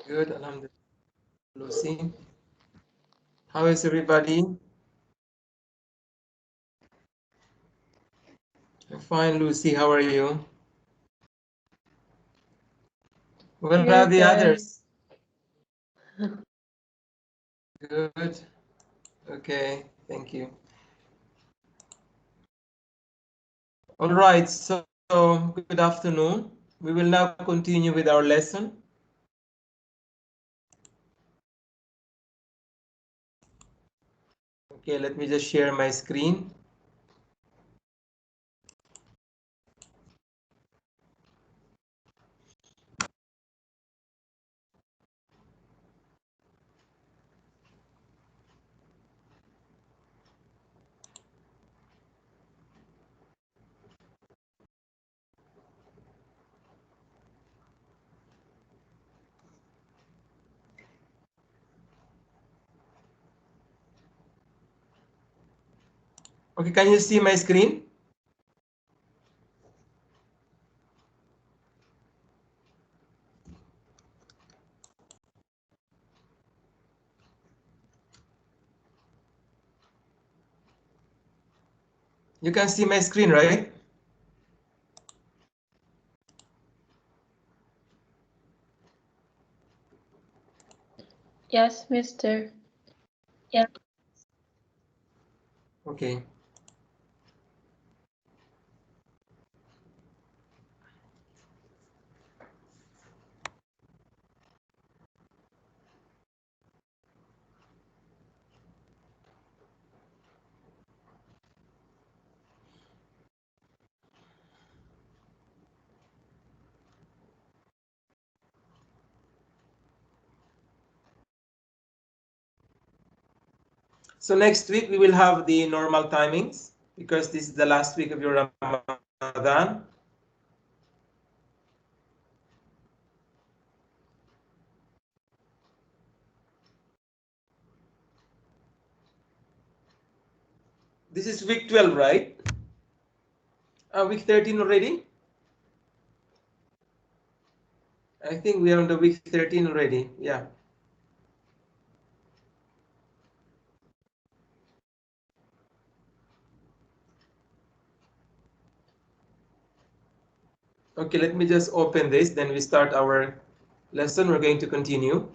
Good, Alhamdulillah. Lucy, how is everybody? I'm fine, Lucy. How are you? Where are the others? Good. Okay, thank you. All right, so good afternoon. We will now continue with our lesson. Okay, let me just share my screen. Okay, can you see my screen? You can see my screen, right? Yes, mister. Yeah. Okay. So next week we will have the normal timings because this is the last week of your Ramadan. This is week 12, right? Week 13 already? I think we are on the week 13 already. Yeah. Okay, let me just open this, then we start our lesson. We're going to continue.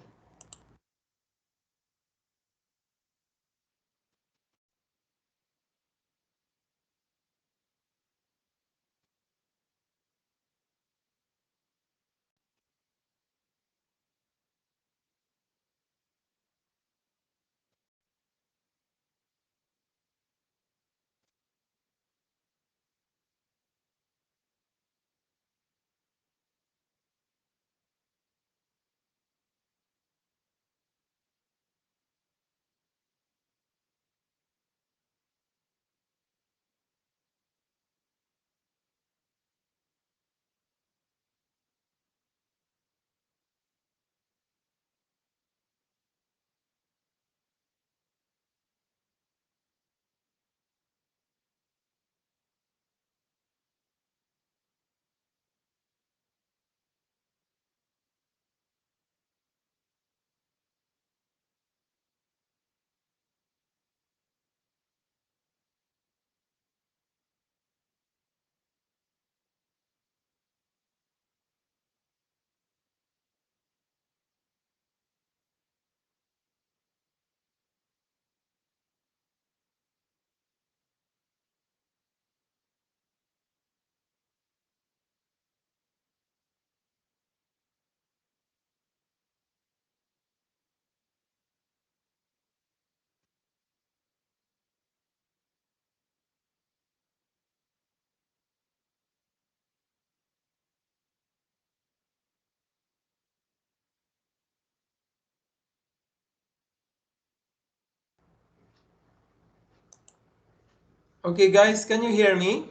Okay, guys, can you hear me?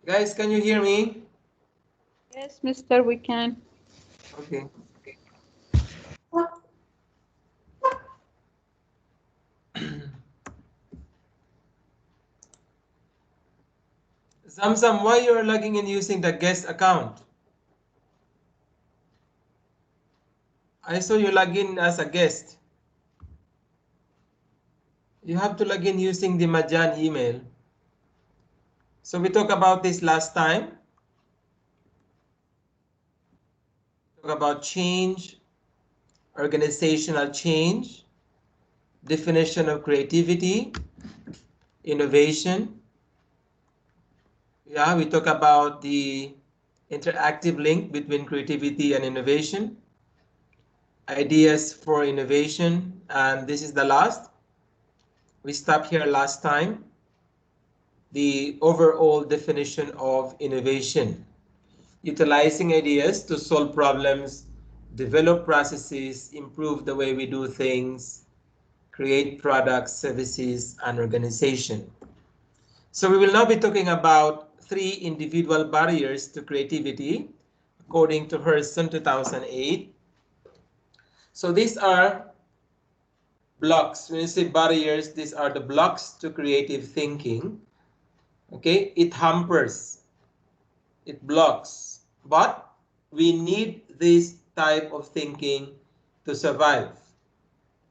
Guys, can you hear me? Yes, mister, we can. Okay. Zamzam, why you are logging in using the guest account? I saw you log in as a guest. You have to log in using the Majan email. So we talked about this last time. Talk about change, organizational change, definition of creativity, innovation. Yeah, we talk about the interactive link between creativity and innovation, ideas for innovation, and this is the last. We stopped here last time. The overall definition of innovation, utilizing ideas to solve problems, develop processes, improve the way we do things, create products, services, and organization. So we will now be talking about 3 individual barriers to creativity, according to Hurston 2008. So these are blocks. When you say barriers, these are the blocks to creative thinking. Okay, it hampers, it blocks, but we need this type of thinking to survive.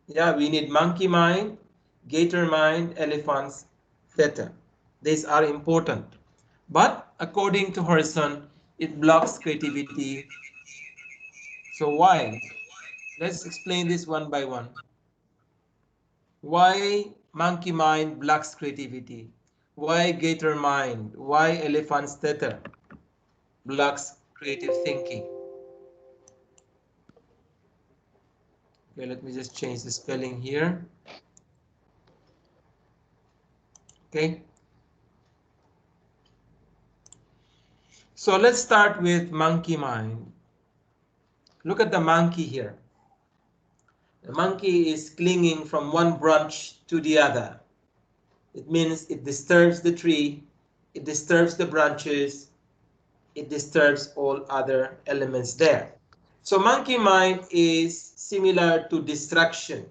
Yeah, we need monkey mind, gator mind, elephants, theta. These are important. But according to Horizon, it blocks creativity. So why? Let's explain this one by one. Why monkey mind blocks creativity? Why gator mind? Why elephant's theta blocks creative thinking? Okay, let me just change the spelling here. Okay. So let's start with monkey mind. Look at the monkey here. The monkey is clinging from one branch to the other. It means it disturbs the tree, it disturbs the branches, it disturbs all other elements there. So monkey mind is similar to distraction.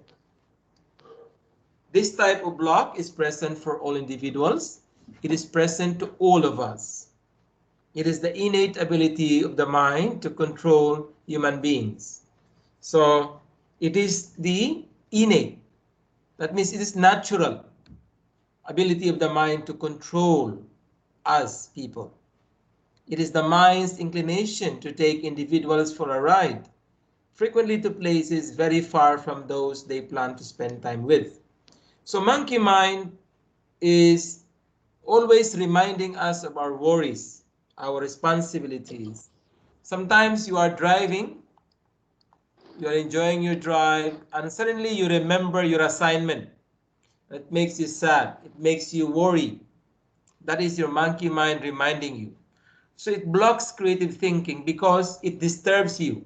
This type of block is present for all individuals. It is present to all of us. It is the innate ability of the mind to control human beings. So it is the innate. That means it is natural ability of the mind to control us people. It is the mind's inclination to take individuals for a ride, frequently to places very far from those they plan to spend time with. So monkey mind is always reminding us of our worries, our responsibilities. Sometimes you are driving, you are enjoying your drive, and suddenly you remember your assignment. It makes you sad, it makes you worry. That is your monkey mind reminding you. So it blocks creative thinking because it disturbs you.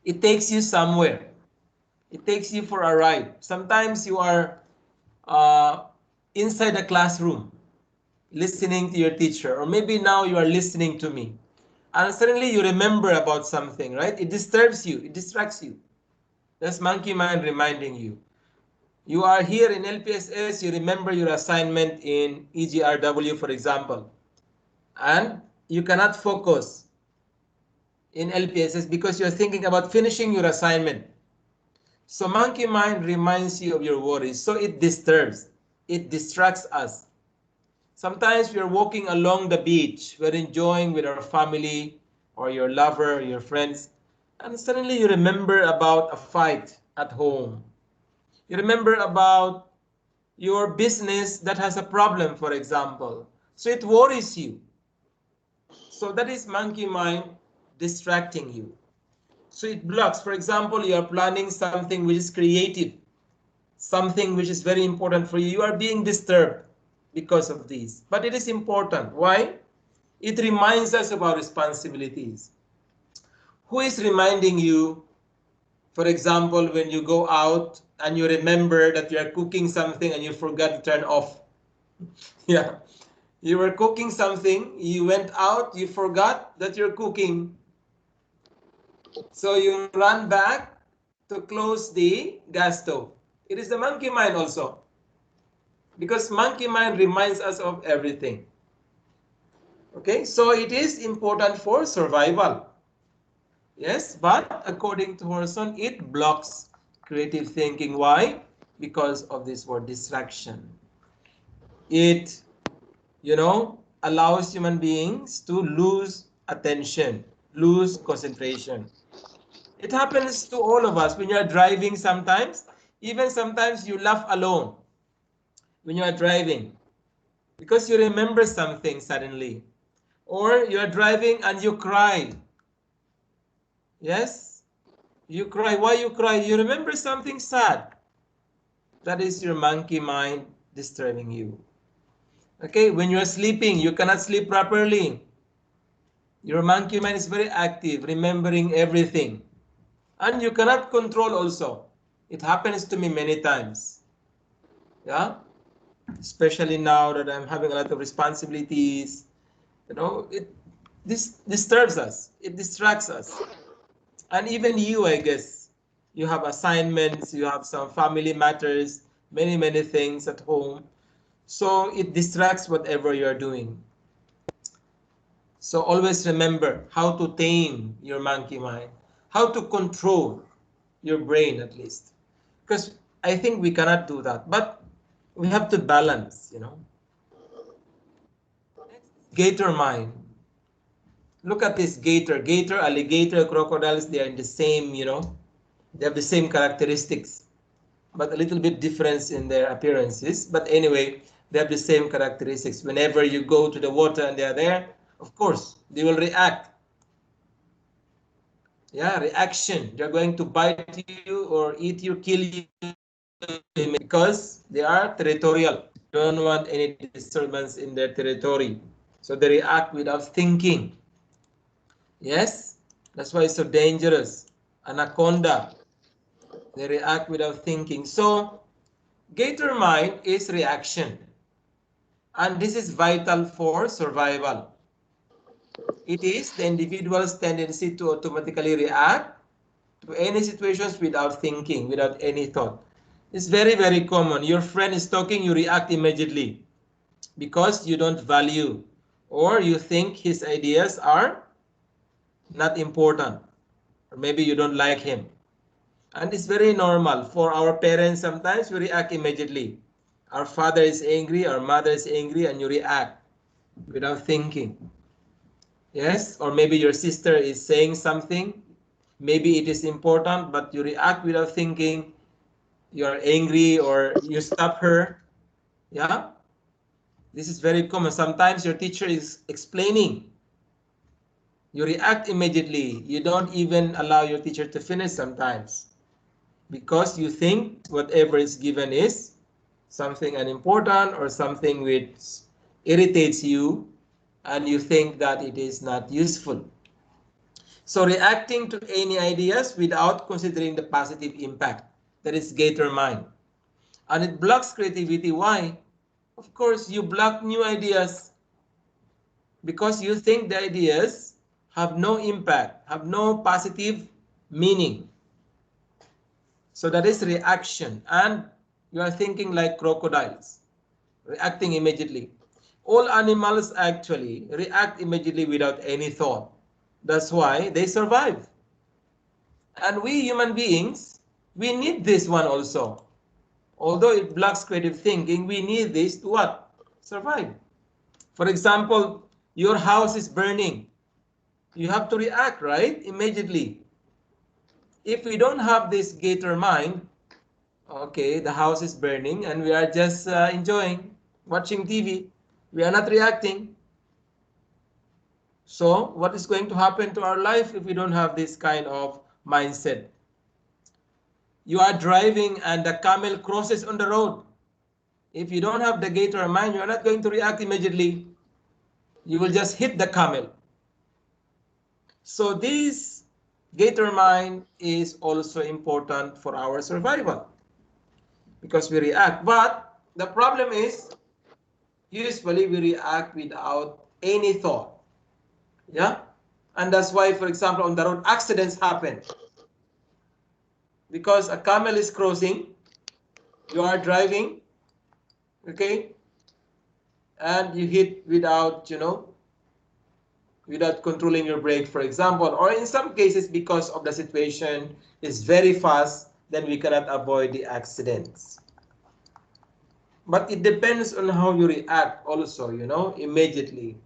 It takes you somewhere. It takes you for a ride. Sometimes you are uh, inside a classroom listening to your teacher, or maybe now you are listening to me, and suddenly you remember about something, right? It disturbs you, it distracts you. That's monkey mind reminding you. You are here in LPSS, you remember your assignment in EGRW, for example, and you cannot focus in LPSS because you're thinking about finishing your assignment. So monkey mind reminds you of your worries. So it disturbs, it distracts us. Sometimes we are walking along the beach, we're enjoying with our family or your lover, or your friends, and suddenly you remember about a fight at home. You remember about your business that has a problem, for example. So it worries you. So that is monkey mind distracting you. So it blocks. For example, you are planning something which is creative, something which is very important for you. You are being disturbed because of this. But it is important. Why? It reminds us of our responsibilities. Who is reminding you, for example, when you go out and you remember that you are cooking something and you forgot to turn off? Yeah. You were cooking something, you went out, you forgot that you're cooking. So you run back to close the gas stove. It is the monkey mind also. Because monkey mind reminds us of everything. Okay, so it is important for survival. Yes, but according to Horizon, it blocks creative thinking. Why? Because of this word distraction. It, allows human beings to lose attention, lose concentration. It happens to all of us when you are driving sometimes. Even sometimes you laugh alone when you are driving because you remember something suddenly. Or you are driving and you cry. Yes? You cry. Why you cry? You remember something sad. That is your monkey mind disturbing you. Okay, when you're sleeping, you cannot sleep properly. Your monkey mind is very active, remembering everything. And you cannot control also. It happens to me many times. Yeah? Especially now that I'm having a lot of responsibilities. This disturbs us. It distracts us. And even you, I guess, you have assignments, you have some family matters, many things at home. So it distracts whatever you're doing. So always remember how to tame your monkey mind, how to control your brain at least. Because I think we cannot do that, but we have to balance. Gator mind. Look at this gator. Gator, alligator, crocodiles, they are in the same. They have the same characteristics, but a little bit difference in their appearances. But anyway, they have the same characteristics. Whenever you go to the water and they are there, of course, they will react. Yeah, reaction. They're going to bite you or eat you, kill you, because they are territorial. Don't want any disturbance in their territory. So they react without thinking. Yes, that's why it's so dangerous. Anaconda, they react without thinking. So gator mind is reaction. And this is vital for survival. It is the individual's tendency to automatically react to any situations without thinking, without any thought. It's very common. Your friend is talking, you react immediately because you don't value or you think his ideas are not important, or maybe you don't like him. And it's very normal for our parents. Sometimes we react immediately. Our father is angry, our mother is angry, and you react without thinking. Yes, or maybe your sister is saying something. Maybe it is important, but you react without thinking. You are angry or you stop her. Yeah, this is very common. Sometimes your teacher is explaining. You react immediately. You don't even allow your teacher to finish sometimes because you think whatever is given is something unimportant or something which irritates you and you think that it is not useful. So reacting to any ideas without considering the positive impact, that is gator mind. And it blocks creativity. Why? Of course, you block new ideas because you think the ideas have no impact, have no positive meaning. So that is reaction. And you are thinking like crocodiles, reacting immediately. All animals actually react immediately without any thought. That's why they survive. And we human beings, we need this one also. Although it blocks creative thinking, we need this to what? Survive. For example, your house is burning. You have to react, right? Immediately. If we don't have this gator mind, okay, the house is burning and we are just enjoying, watching TV. We are not reacting. So what is going to happen to our life if we don't have this kind of mindset? You are driving and the camel crosses on the road. If you don't have the gator mind, you are not going to react immediately. You will just hit the camel. So this gator mind is also important for our survival because we react. But the problem is usually we react without any thought. Yeah? And that's why, for example, on the road, accidents happen. Because a camel is crossing, you are driving, okay? And you hit without, without controlling your brake, for example, or in some cases because of the situation is very fast, then we cannot avoid the accidents. But it depends on how you react also, you know, immediately.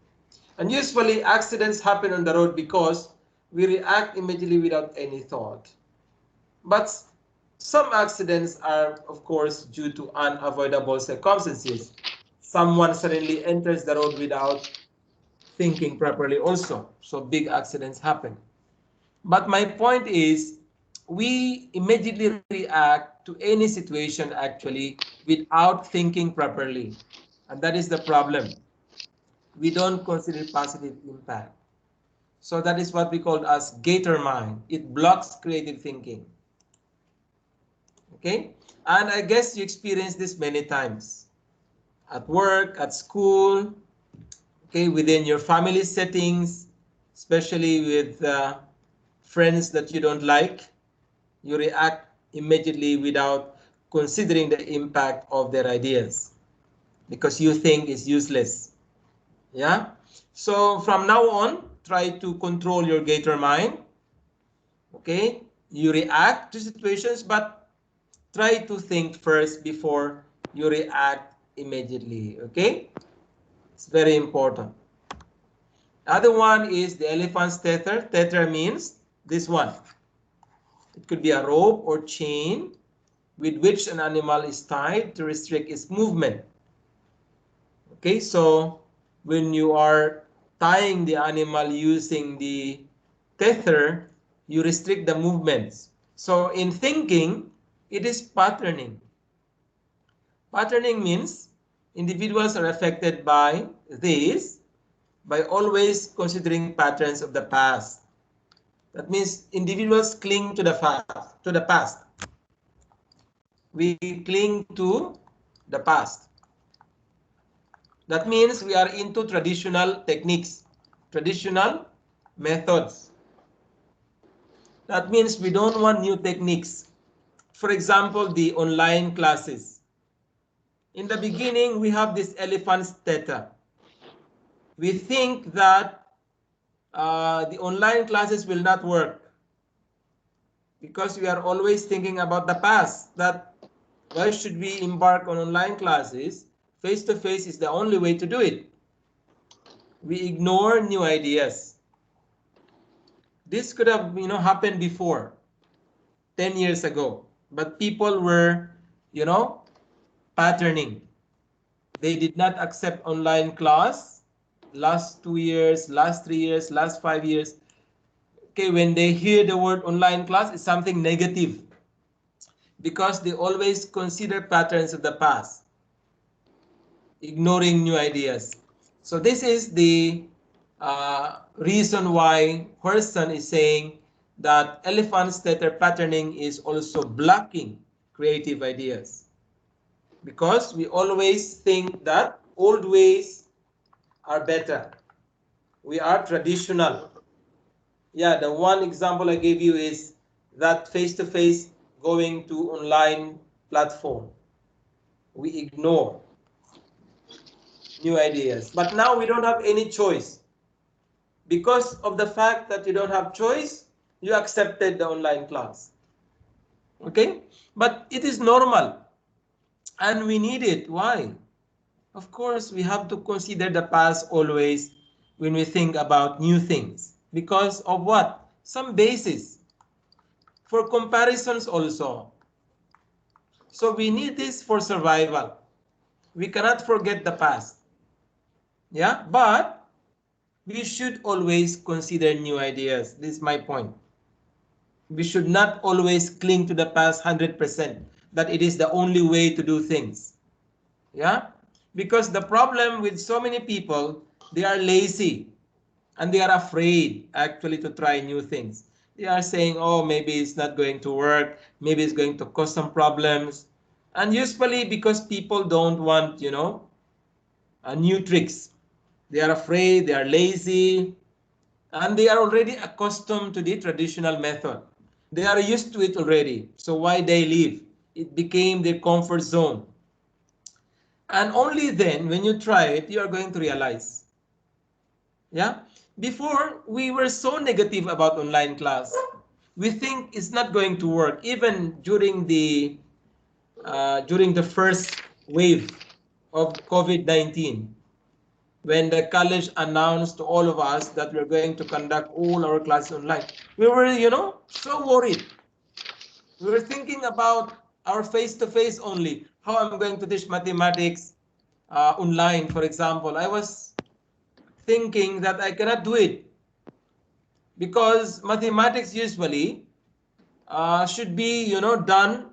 And usually accidents happen on the road because we react immediately without any thought. But some accidents are, of course, due to unavoidable circumstances. Someone suddenly enters the road without thinking properly also. So big accidents happen. But my point is, we immediately react to any situation actually without thinking properly. And that is the problem. We don't consider positive impact. So that is what we call as gator mind. It blocks creative thinking. Okay? And I guess you experienced this many times. At work, at school, okay, within your family settings, especially with friends that you don't like, you react immediately without considering the impact of their ideas because you think it's useless. Yeah? So from now on, try to control your gator mind. Okay? You react to situations, but try to think first before you react immediately. Okay? It's very important. Other one is the elephant's tether. Tether means this one. It could be a rope or chain with which an animal is tied to restrict its movement. Okay, so when you are tying the animal using the tether, you restrict the movements. So in thinking, it is patterning. Patterning means individuals are affected by this by always considering patterns of the past. That means individuals cling to the past. We cling to the past. That means we are into traditional techniques, traditional methods. That means we don't want new techniques. For example, the online classes. In the beginning, we have this elephant's theta. We think that the online classes will not work because we are always thinking about the past, that why should we embark on online classes? Face-to-face is the only way to do it. We ignore new ideas. This could have, happened before, 10 years ago, but people were, patterning. They did not accept online class last 2 years, last 3 years, last 5 years. Okay, when they hear the word online class, it's something negative because they always consider patterns of the past, ignoring new ideas. So this is the reason why Hurston is saying that elephant's tether patterning is also blocking creative ideas, because we always think that old ways are better. We are traditional. Yeah, the one example I gave you is that face-to-face going to online platform. We ignore new ideas. But now we don't have any choice. Because of the fact that you don't have choice, you accepted the online class. Okay? But it is normal. And we need it. Why? Of course, we have to consider the past always when we think about new things. Because of what? Some basis. For comparisons also. So we need this for survival. We cannot forget the past. Yeah? But we should always consider new ideas. This is my point. We should not always cling to the past 100%, that it is the only way to do things. Yeah? Because the problem with so many people, they are lazy and they are afraid actually to try new things. They are saying, oh, maybe it's not going to work. Maybe it's going to cause some problems. And usually because people don't want, new tricks. They are afraid, they are lazy, and they are already accustomed to the traditional method. They are used to it already. So why they leave? It became their comfort zone. And only then, when you try it, you are going to realize. Yeah? Before, we were so negative about online class. We think it's not going to work. Even during the first wave of COVID-19, when the college announced to all of us that we're going to conduct all our classes online, we were, so worried. We were thinking about our face-to-face only. How I'm going to teach mathematics online, for example. I was thinking that I cannot do it because mathematics usually should be, done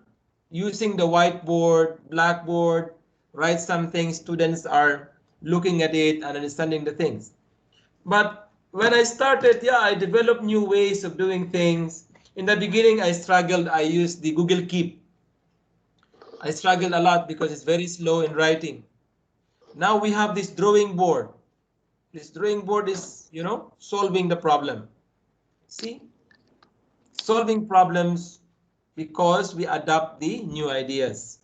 using the whiteboard, blackboard, write something. Students are looking at it and understanding the things. But when I started, yeah, I developed new ways of doing things. In the beginning, I struggled. I used the Google Keep. I struggled a lot because it's very slow in writing. Now we have this drawing board. This drawing board is, solving the problem. See, solving problems because we adopt the new ideas.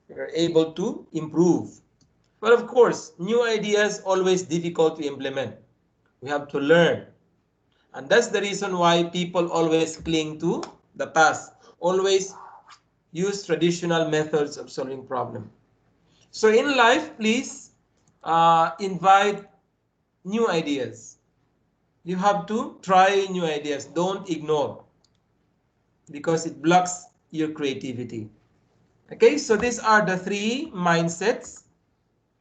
We are able to improve. But of course, new ideas always difficult to implement. We have to learn. And that's the reason why people always cling to the past, always use traditional methods of solving problems. So in life, please invite new ideas. You have to try new ideas. Don't ignore because it blocks your creativity. Okay, so these are the three mindsets,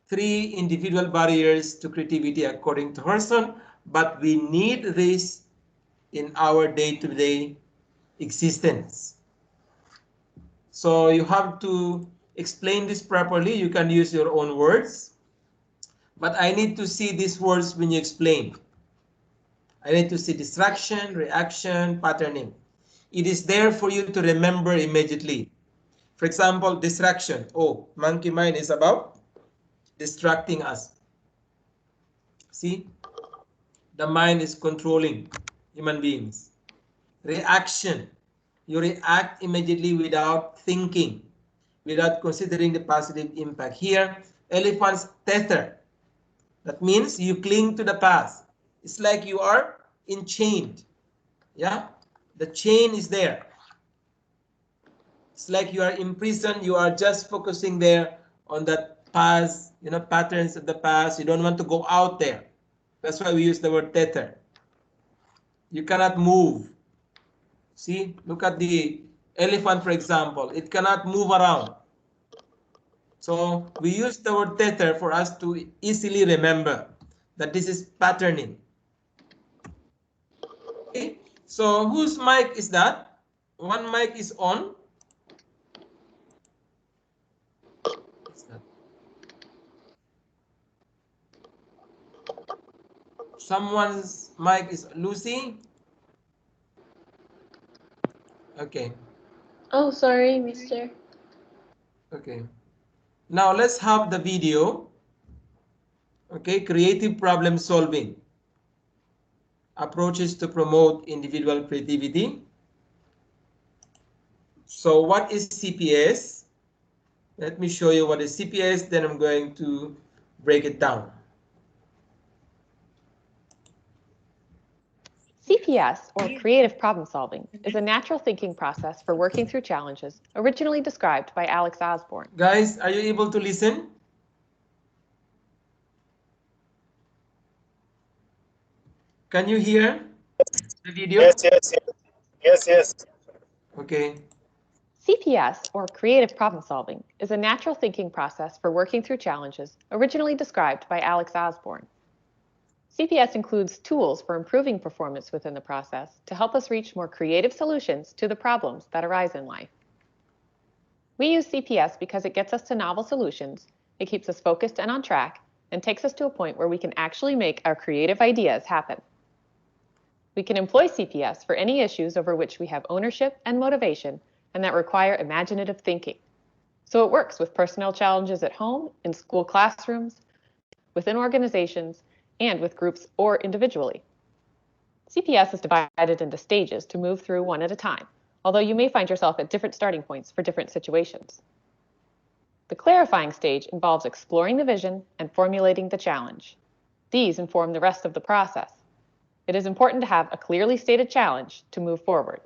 three individual barriers to creativity according to Horson, but we need this in our day-to-day existence. So you have to explain this properly. You can use your own words, but I need to see these words when you explain. I need to see distraction, reaction, patterning. It is there for you to remember immediately. For example, distraction. Oh, monkey mind is about distracting us. See, the mind is controlling human beings. Reaction. You react immediately without thinking, without considering the positive impact. Here, elephants tether. That means you cling to the past. It's like you are enchained. Yeah, the chain is there. It's like you are imprisoned. You are just focusing there on that past, patterns of the past. You don't want to go out there. That's why we use the word tether. You cannot move. See, look at the elephant, for example. It cannot move around. So we use the word tether for us to easily remember that this is patterning. Okay, so whose mic is that? One mic is on. Someone's mic is Lucy. Okay. Oh, sorry, mister. Okay. Now let's have the video. Okay, creative problem solving. Approaches to promote individual creativity. So what is CPS? Let me show you what is CPS, then I'm going to break it down. CPS, or creative problem solving, is a natural thinking process for working through challenges, originally described by Alex Osborne. Guys, are you able to listen? Can you hear the video? Yes, yes, yes. Yes, yes. Okay. CPS, or creative problem solving, is a natural thinking process for working through challenges, originally described by Alex Osborne. CPS includes tools for improving performance within the process to help us reach more creative solutions to the problems that arise in life. We use CPS because it gets us to novel solutions, it keeps us focused and on track, and takes us to a point where we can actually make our creative ideas happen. We can employ CPS for any issues over which we have ownership and motivation and that require imaginative thinking. So it works with personnel challenges at home, in school classrooms, within organizations, and with groups or individually. CPS is divided into stages to move through one at a time, although you may find yourself at different starting points for different situations. The clarifying stage involves exploring the vision and formulating the challenge. These inform the rest of the process. it is important to have a clearly stated challenge to move forward.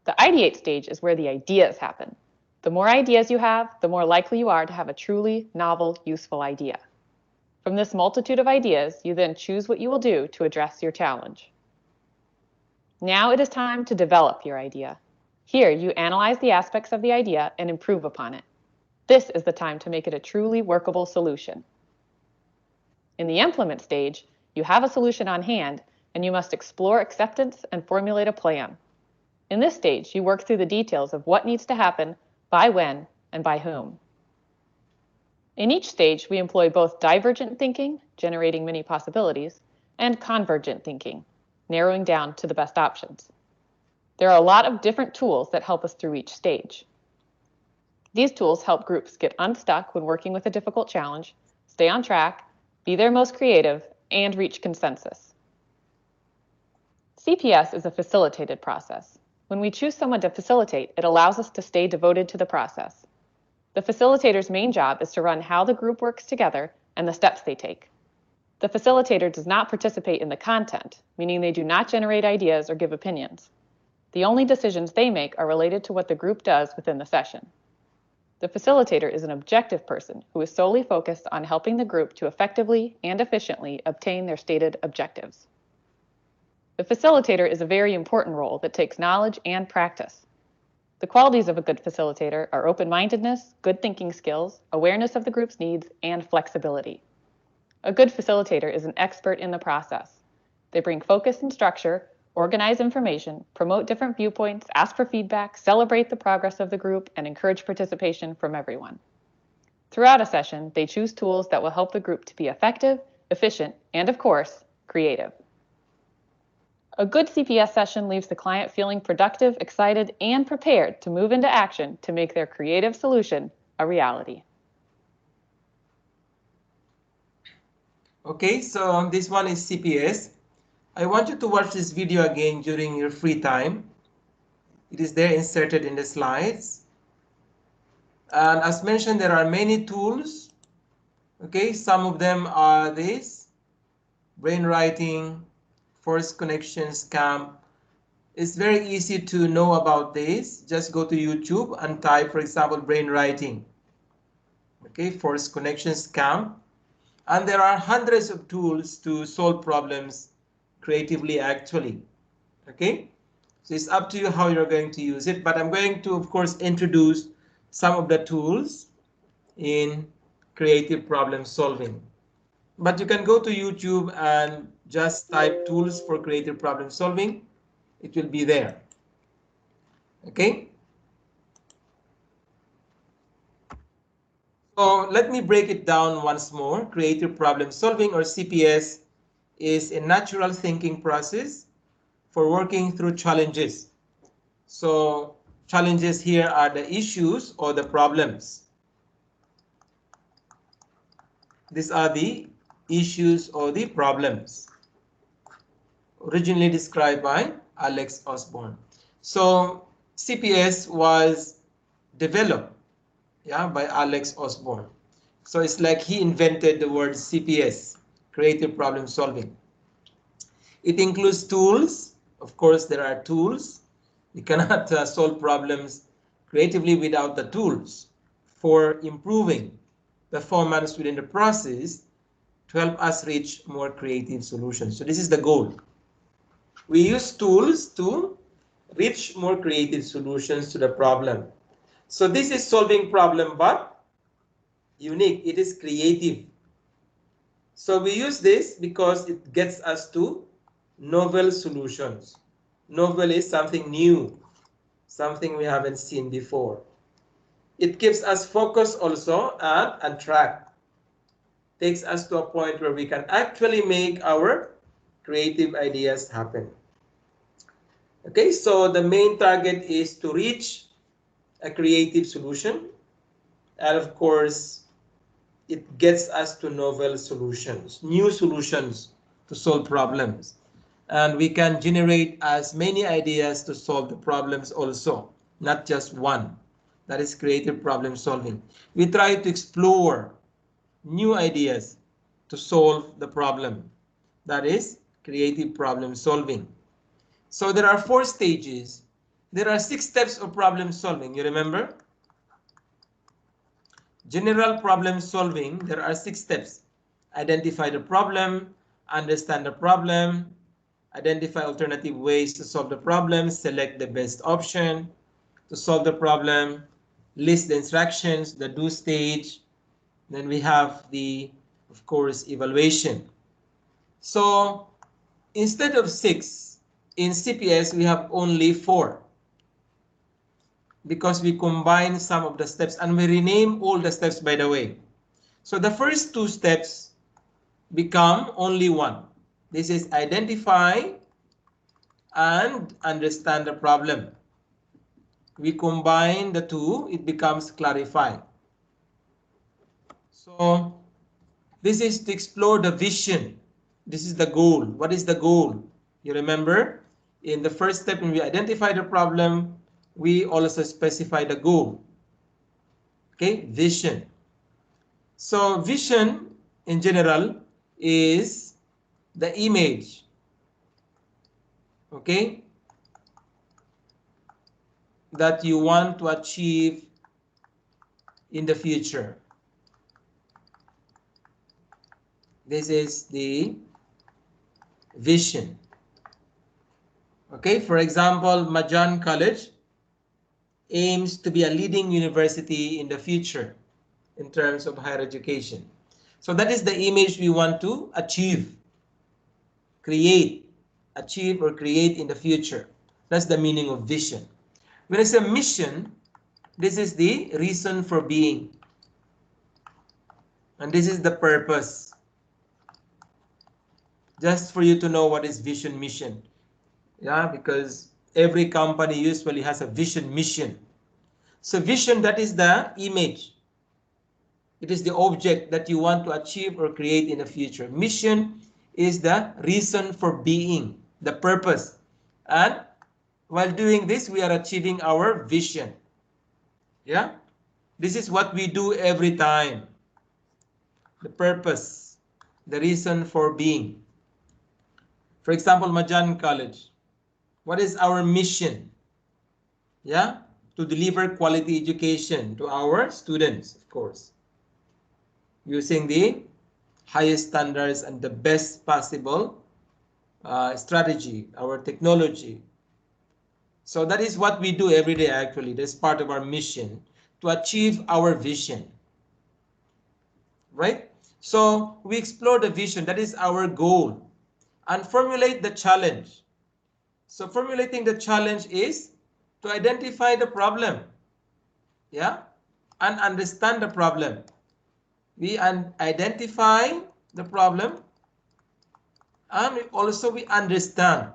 The ideate stage is where the ideas happen. The more ideas you have, the more likely you are to have a truly novel, useful idea. From this multitude of ideas, you then choose what you will do to address your challenge. Now it is time to develop your idea. Here, you analyze the aspects of the idea and improve upon it. This is the time to make it a truly workable solution. In the implement stage, you have a solution on hand, and you must explore acceptance and formulate a plan. In this stage, you work through the details of what needs to happen, by when, and by whom. In each stage, we employ both divergent thinking, generating many possibilities, and convergent thinking, narrowing down to the best options. There are a lot of different tools that help us through each stage. These tools help groups get unstuck when working with a difficult challenge, stay on track, be their most creative, and reach consensus. CPS is a facilitated process. When we choose someone to facilitate, it allows us to stay devoted to the process. The facilitator's main job is to run how the group works together and the steps they take. The facilitator does not participate in the content, meaning they do not generate ideas or give opinions. The only decisions they make are related to what the group does within the session. The facilitator is an objective person who is solely focused on helping the group to effectively and efficiently obtain their stated objectives. The facilitator is a very important role that takes knowledge and practice. The qualities of a good facilitator are open-mindedness, good thinking skills, awareness of the group's needs, and flexibility. A good facilitator is an expert in the process. They bring focus and structure, organize information, promote different viewpoints, ask for feedback, celebrate the progress of the group, and encourage participation from everyone. Throughout a session, they choose tools that will help the group to be effective, efficient, and of course, creative. A good CPS session leaves the client feeling productive, excited, and prepared to move into action to make their creative solution a reality. Okay, so this one is CPS. I want you to watch this video again during your free time. It is there inserted in the slides. And as mentioned, there are many tools. Okay, some of them are this: brainwriting, force connections, camp. It's very easy to know about this. Just go to YouTube and type, for example, brainwriting. Okay, force connections, camp. And there are hundreds of tools to solve problems creatively, actually. Okay, so it's up to you how you're going to use it, but I'm going to, of course, introduce some of the tools in creative problem solving. But you can go to YouTube and just type tools for creative problem solving. It will be there. Okay. So let me break it down once more. Creative problem solving, or CPS, is a natural thinking process for working through challenges. So challenges here are the issues or the problems. These are the issues or the problems originally described by Alex Osborne. So CPS was developed by Alex Osborne. So it's like he invented the word CPS, creative problem solving. It includes tools. Of course, there are tools. You cannot solve problems creatively without the tools for improving performance within the process to help us reach more creative solutions. So this is the goal. We use tools to reach more creative solutions to the problem. So this is solving problem, but unique. It is creative. So we use this because it gets us to novel solutions. Novel is something new, something we haven't seen before. It keeps us focused also and on track. Takes us to a point where we can actually make our creative ideas happen. Okay, so the main target is to reach a creative solution, and of course it gets us to novel solutions, new solutions to solve problems, and we can generate as many ideas to solve the problems also, not just one. That is creative problem solving. We try to explore new ideas to solve the problem. That is creative problem solving. So there are 4 stages. There are 6 steps of problem solving. You remember? General problem solving, there are 6 steps. Identify the problem, understand the problem, identify alternative ways to solve the problem, select the best option to solve the problem, list the instructions, the do stage. Then we have the, of course, evaluation. So instead of 6, in CPS we have only 4. Because we combine some of the steps and we rename all the steps, by the way. So the first 2 steps become only 1. This is identify and understand the problem. We combine the 2, it becomes clarify. So this is to explore the vision. This is the goal. What is the goal? You remember, in the first step, when we identify the problem, we also specify the goal. Okay, vision. So vision in general is the image. Okay, that you want to achieve in the future. This is the vision. Okay, for example, Majan College aims to be a leading university in the future in terms of higher education. So that is the image we want to achieve, achieve or create in the future. That's the meaning of vision. When it's a mission, this is the reason for being. And this is the purpose. Just for you to know what is vision, mission. Yeah, because every company usually has a vision, mission. So vision, that is the image. It is the object that you want to achieve or create in the future. Mission is the reason for being, the purpose. And while doing this, we are achieving our vision. Yeah, this is what we do every time. The purpose, the reason for being. For example, Majan College. What is our mission? Yeah, to deliver quality education to our students, of course, using the highest standards and the best possible strategy, our technology. So that is what we do every day, actually. That's part of our mission, to achieve our vision. Right? So we explore the vision, that is our goal, and formulate the challenge. So formulating the challenge is to identify the problem, yeah, and understand the problem. We identify the problem and also we understand.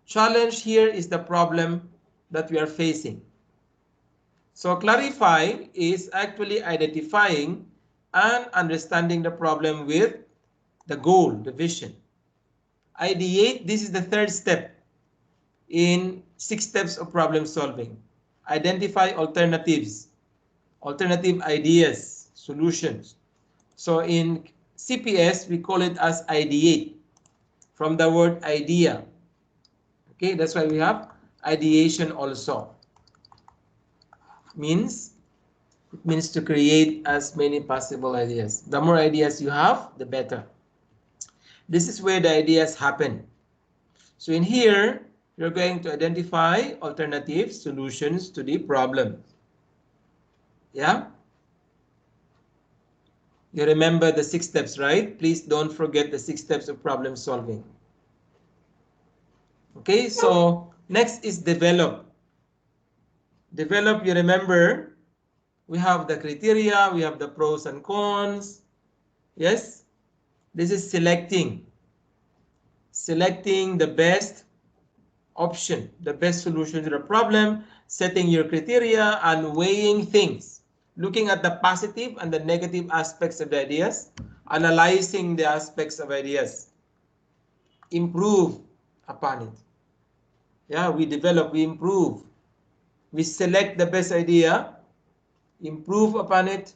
Challenge here is the problem that we are facing. So clarify is actually identifying and understanding the problem with the goal, the vision. Ideate, this is the 3rd step in 6 steps of problem solving. Identify alternatives, alternative ideas, solutions. So in CPS, we call it as ideate, from the word idea. Okay, that's why we have ideation also. It means to create as many possible ideas. The more ideas you have, the better. This is where the ideas happen. So in here, you're going to identify alternative solutions to the problem. Yeah? You remember the 6 steps, right? Please don't forget the 6 steps of problem solving. Okay, so next is develop. Develop, you remember, we have the criteria, we have the pros and cons. Yes? This is selecting. Selecting the best option, the best solution to the problem, setting your criteria and weighing things, looking at the positive and the negative aspects of the ideas, analyzing the aspects of ideas, improve upon it. Yeah, we develop, we improve, we select the best idea, improve upon it,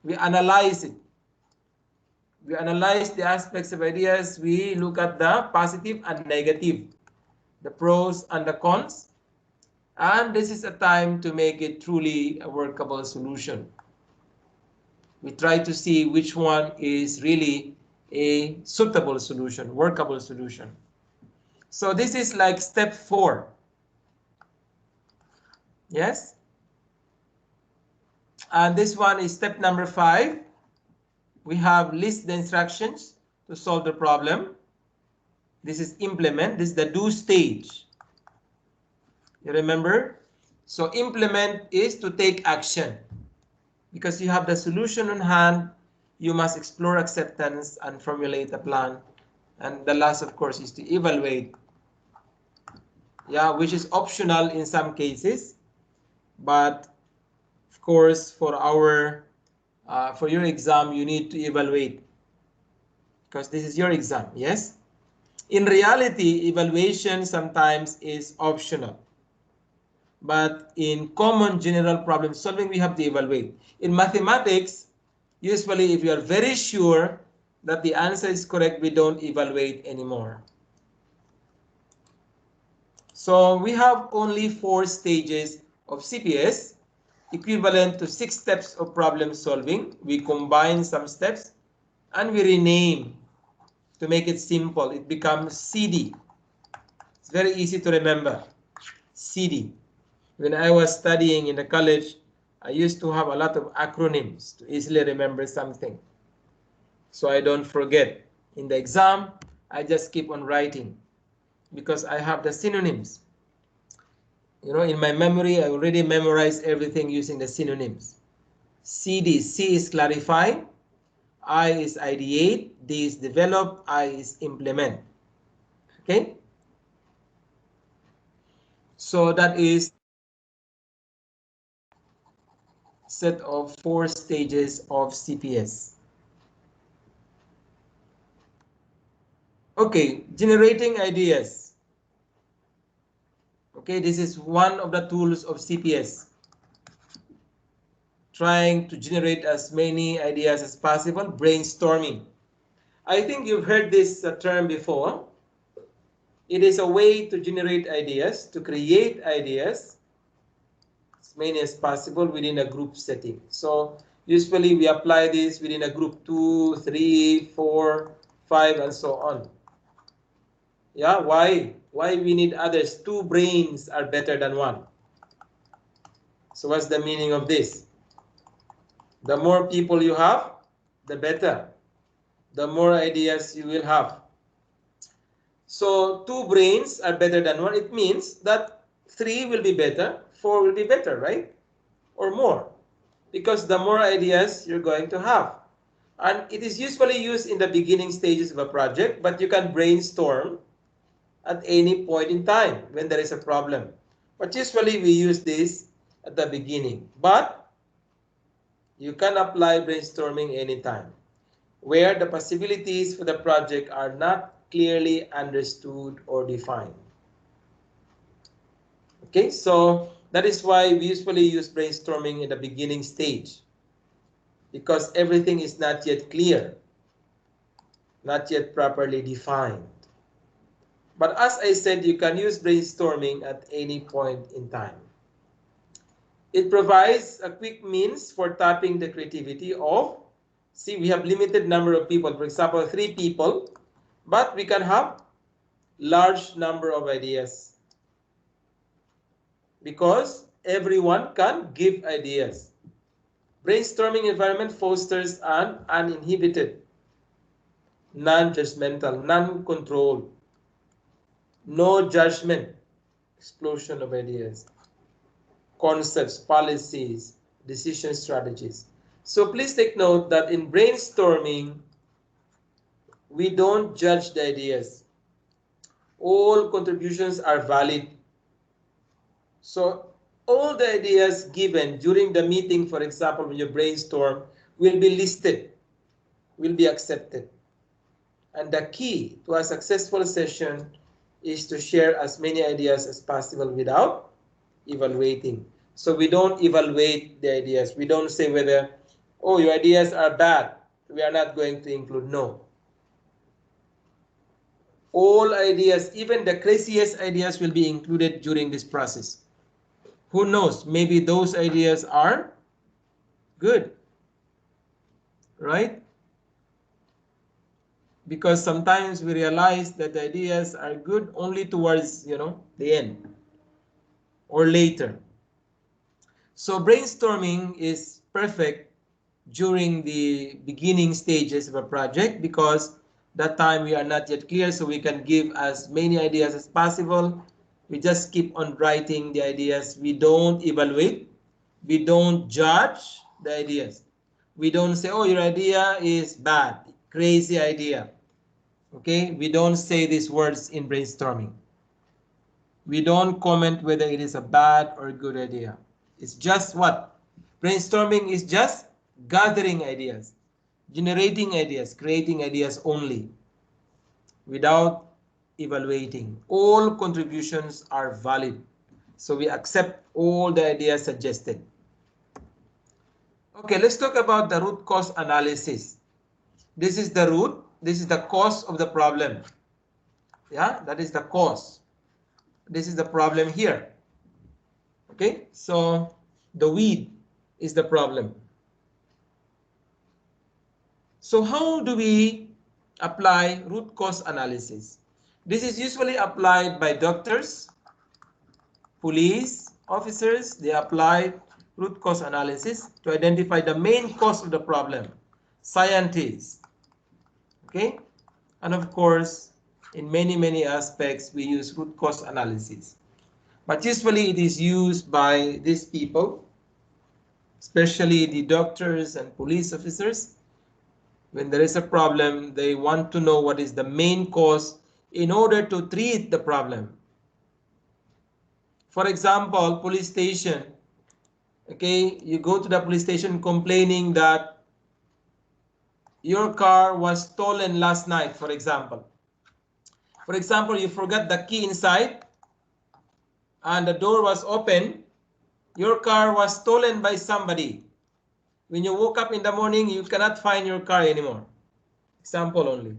we analyze it, We analyze the aspects of ideas. We look at the positive and negative, the pros and the cons. And this is a time to make it truly a workable solution. We try to see which one is really a suitable solution, workable solution. So this is like step 4. Yes? And this one is step number 5. We have list the instructions to solve the problem. This is implement. This is the do stage. You remember? So implement is to take action. Because you have the solution on hand, you must explore acceptance and formulate a plan. And the last, of course, is to evaluate. Yeah, which is optional in some cases. But of course, for your exam, you need to evaluate. Because this is your exam, yes? In reality, evaluation sometimes is optional. But in common general problem solving, we have to evaluate. In mathematics, usually if you are very sure that the answer is correct, we don't evaluate anymore. So we have only 4 stages of CPS, equivalent to 6 steps of problem solving. We combine some steps and we rename to make it simple. It becomes CD. It's very easy to remember. CD. When I was studying in the college, I used to have a lot of acronyms to easily remember something. So I don't forget. In the exam, I just keep on writing because I have the synonyms. You know, in my memory, I already memorized everything using the synonyms. CD, C is clarify, I is ideate, D is develop, I is implement. Okay? So that is set of 4 stages of CPS. Okay, generating ideas. Okay, this is one of the tools of CPS. Trying to generate as many ideas as possible, brainstorming. I think you've heard this term before. It is a way to generate ideas, to create ideas, as many as possible within a group setting. So usually we apply this within a group 2, 3, 4, 5, and so on. Yeah, why? Why we need others? 2 brains are better than 1. So what's the meaning of this? The more people you have, the better. The more ideas you will have. So 2 brains are better than 1. It means that 3 will be better, 4 will be better, right? Or more. Because the more ideas you're going to have. And it is usually used in the beginning stages of a project, but you can brainstorm at any point in time when there is a problem. But usually we use this at the beginning. But you can apply brainstorming anytime where the possibilities for the project are not clearly understood or defined. Okay, so that is why we usually use brainstorming in the beginning stage, because everything is not yet clear, not yet properly defined. But as I said, you can use brainstorming at any point in time. It provides a quick means for tapping the creativity of, see, we have limited number of people, for example, 3 people, but we can have large number of ideas because everyone can give ideas. Brainstorming environment fosters an uninhibited, non-judgmental, non-controlled, no judgment explosion of ideas, concepts, policies, decision strategies. So please take note that in brainstorming, we don't judge the ideas. All contributions are valid. So all the ideas given during the meeting, for example, when you brainstorm, will be listed, will be accepted. And the key to a successful session is to share as many ideas as possible without evaluating. So we don't evaluate the ideas. We don't say whether, oh, your ideas are bad. we are not going to include. No. All ideas, even the craziest ideas, will be included during this process. Who knows? Maybe those ideas are good, right? Because sometimes we realize that the ideas are good only towards, the end or later. So brainstorming is perfect during the beginning stages of a project because that time we are not yet clear, so we can give as many ideas as possible. We just keep on writing the ideas. We don't evaluate. We don't judge the ideas. We don't say, oh, your idea is bad, crazy idea. Okay, we don't say these words in brainstorming. We don't comment whether it is a bad or good idea. It's just what? Brainstorming is just gathering ideas, generating ideas, creating ideas only, without evaluating. All contributions are valid. So we accept all the ideas suggested. Okay, let's talk about the root cause analysis. This is the root. This is the cause of the problem. Yeah, that is the cause. This is the problem here. Okay, so the weed is the problem. So how do we apply root cause analysis? This is usually applied by doctors, police officers. They apply root cause analysis to identify the main cause of the problem. Scientists, okay? And of course, in many aspects, we use root cause analysis. But usually it is used by these people, especially the doctors and police officers. When there is a problem, they want to know what is the main cause in order to treat the problem. For example, police station. Okay, you go to the police station complaining that your car was stolen last night, for example. For example, you forgot the key inside and the door was open. Your car was stolen by somebody. When you woke up in the morning, you cannot find your car anymore. Example only.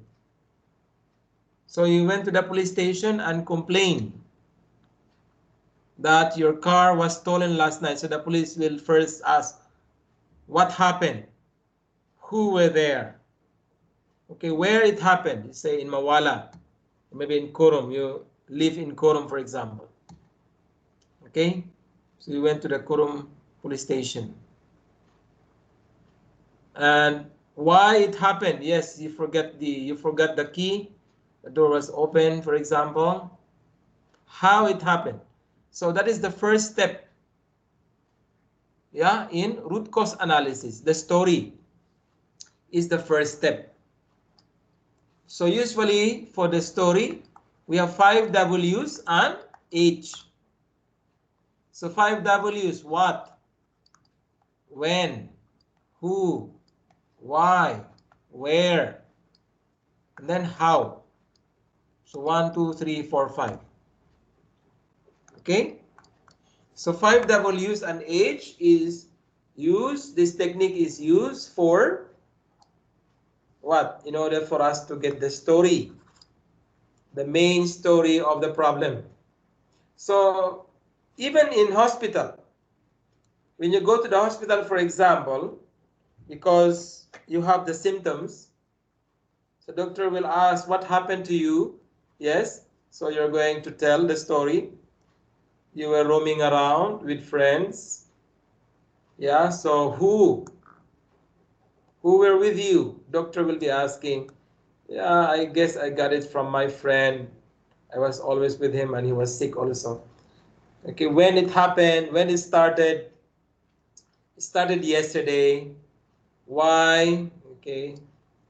So you went to the police station and complained that your car was stolen last night. So the police will first ask, what happened? Who were there? Okay, where it happened? You say in Mawala, maybe in Coram. You live in Coram, for example. Okay, so you went to the Coram police station. And why it happened? Yes, you forgot the key. The door was open, for example. How it happened? So that is the first step. Yeah, in root cause analysis, the story is the first step. So usually for the story, we have 5 W's and H. So 5 W's: what, when, who, why, where, and then how. So 1, 2, 3, 4, 5. Okay. So 5 W's and H is used. This technique is used for what? In order for us to get the story, the main story of the problem. So even in hospital, when you go to the hospital, for example, because you have the symptoms, so doctor will ask, what happened to you? Yes, so you're going to tell the story. You were roaming around with friends. Yeah, so who were with you? Doctor will be asking, yeah, I guess I got it from my friend. I was always with him and he was sick also. Okay, when it happened, when it started yesterday. Why? Okay,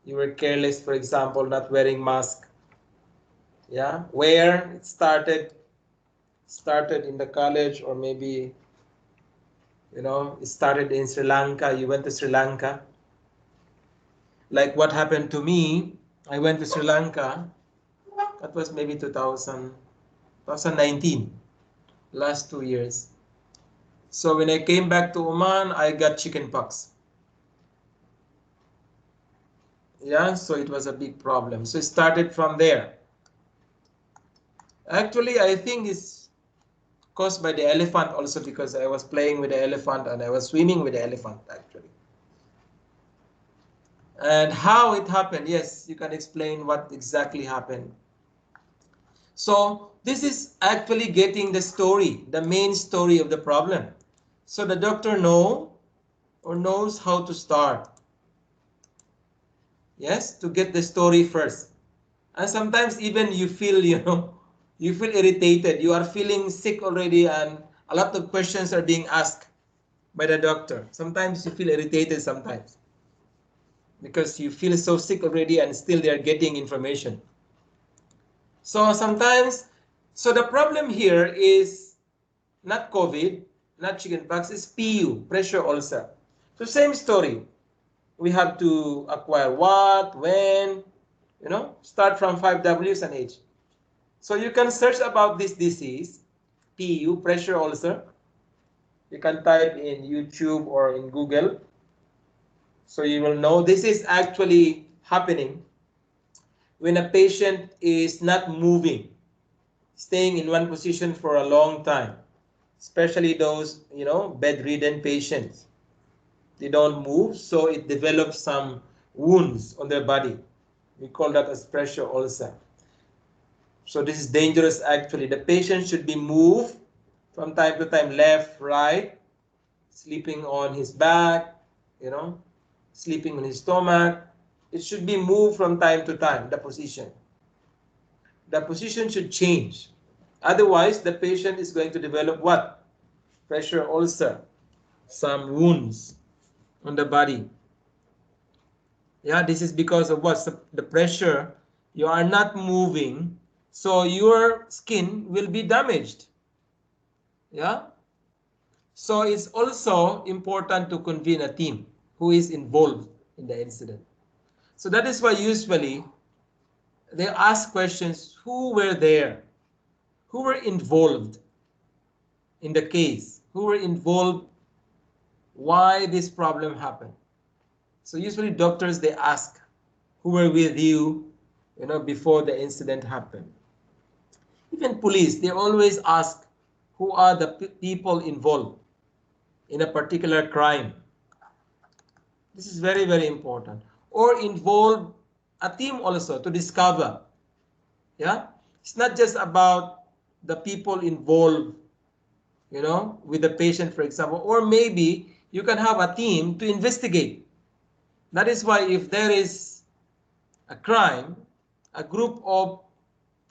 you were careless, for example, not wearing mask. Yeah, where it started in the college, or maybe, it started in Sri Lanka. You went to Sri Lanka. Like what happened to me, I went to Sri Lanka. That was maybe 2019, last 2 years. So when I came back to Oman, I got chickenpox. Yeah, so it was a big problem. So it started from there. Actually, I think it's caused by the elephant also, because I was playing with the elephant and I was swimming with the elephant actually. And how it happened, yes, you can explain what exactly happened. So this is actually getting the story, the main story of the problem. So the doctor knows how to start. Yes, to get the story first. And sometimes even you feel, you feel irritated. You are feeling sick already and a lot of questions are being asked by the doctor. Sometimes you feel irritated sometimes because you feel so sick already and still they are getting information. So sometimes, so the problem here is not COVID, not chickenpox, it's PU, pressure ulcer. So same story. We have to acquire what, when, start from 5 Ws and H. So you can search about this disease, PU, pressure ulcer. You can type in YouTube or in Google. So you will know this is actually happening when a patient is not moving, staying in one position for a long time, especially those, bedridden patients. They don't move, so it develops some wounds on their body. We call that as pressure ulcer. So this is dangerous actually. The patient should be moved from time to time, left, right, sleeping on his back, sleeping on his stomach. It should be moved from time to time, the position. The position should change. Otherwise, the patient is going to develop what? Pressure ulcer, some wounds on the body. Yeah, this is because of what? The pressure. You are not moving, so your skin will be damaged. Yeah. So it's also important to convene a team who is involved in the incident. So that is why usually they ask questions: who were there? Who were involved in the case? Who were involved? Why this problem happened? So usually doctors, they ask who were with you, before the incident happened. Even police, they always ask who are the people involved in a particular crime. This is very, very important. Or involve a team also to discover. Yeah, it's not just about the people involved, with the patient, for example, or maybe you can have a team to investigate. That is why if there is a crime, a group of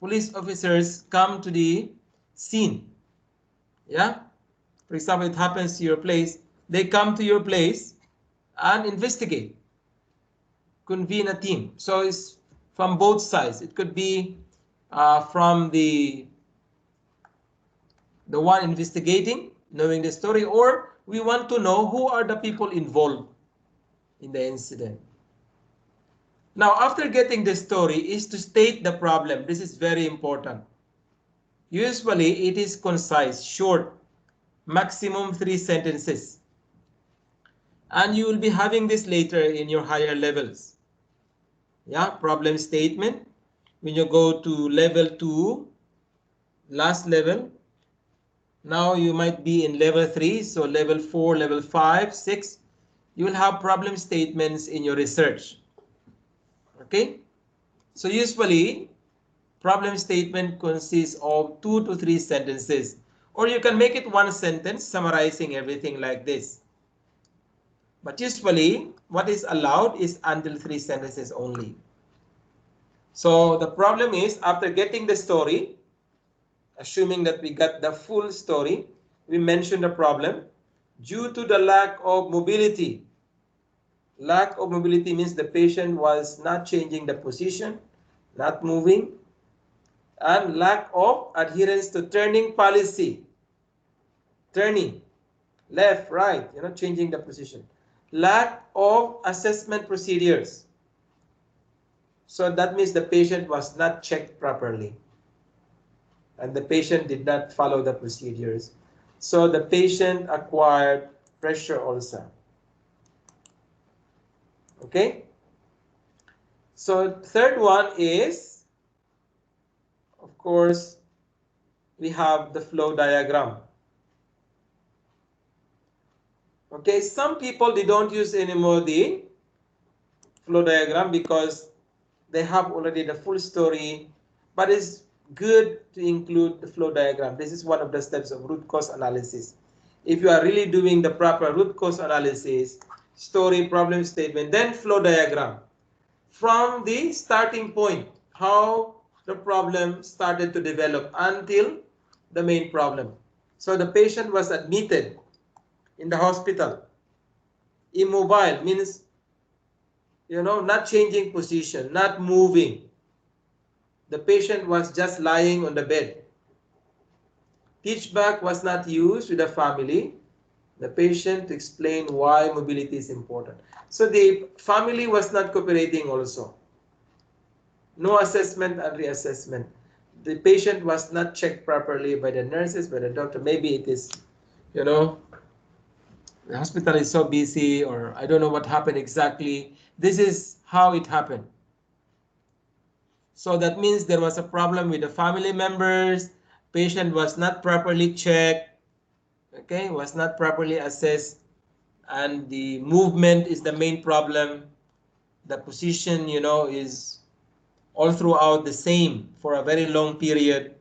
police officers come to the scene. Yeah, for example, it happens to your place, they come to your place and investigate, convene a team. So it's from both sides. It could be from the one investigating, knowing the story, or we want to know who are the people involved in the incident. Now, after getting the story is to state the problem. This is very important. Usually it is concise, short, maximum 3 sentences. And you will be having this later in your higher levels. Yeah, problem statement. When you go to level 2, last level, now you might be in level 3, so level 4, level 5, 6, you will have problem statements in your research. Okay, so usually problem statement consists of 2 to 3 sentences, or you can make it one sentence summarizing everything like this. But usually what is allowed is until 3 sentences only. So the problem is, after getting the story, assuming that we got the full story, we mentioned the problem. Due to the lack of mobility. Lack of mobility means the patient was not changing the position, not moving, and lack of adherence to turning policy. Turning, left, right, changing the position. Lack of assessment procedures. So that means the patient was not checked properly. And the patient did not follow the procedures. So the patient acquired pressure ulcer. Okay? So third one is, of course, we have the flow diagram. Okay, some people, they don't use anymore the flow diagram because they have already the full story, but it's good to include the flow diagram. This is one of the steps of root cause analysis. If you are really doing the proper root cause analysis, story, problem statement, then flow diagram. From the starting point, how the problem started to develop until the main problem. So the patient was admitted in the hospital. Immobile means, not changing position, not moving. The patient was just lying on the bed. Teach back was not used with the family, the patient to explain why mobility is important. So the family was not cooperating also. No assessment and reassessment. The patient was not checked properly by the nurses, by the doctor. Maybe it is, the hospital is so busy, or I don't know what happened exactly. This is how it happened. So that means there was a problem with the family members. Patient was not properly checked, okay, was not properly assessed, and the movement is the main problem. The position, is all throughout the same for a very long period.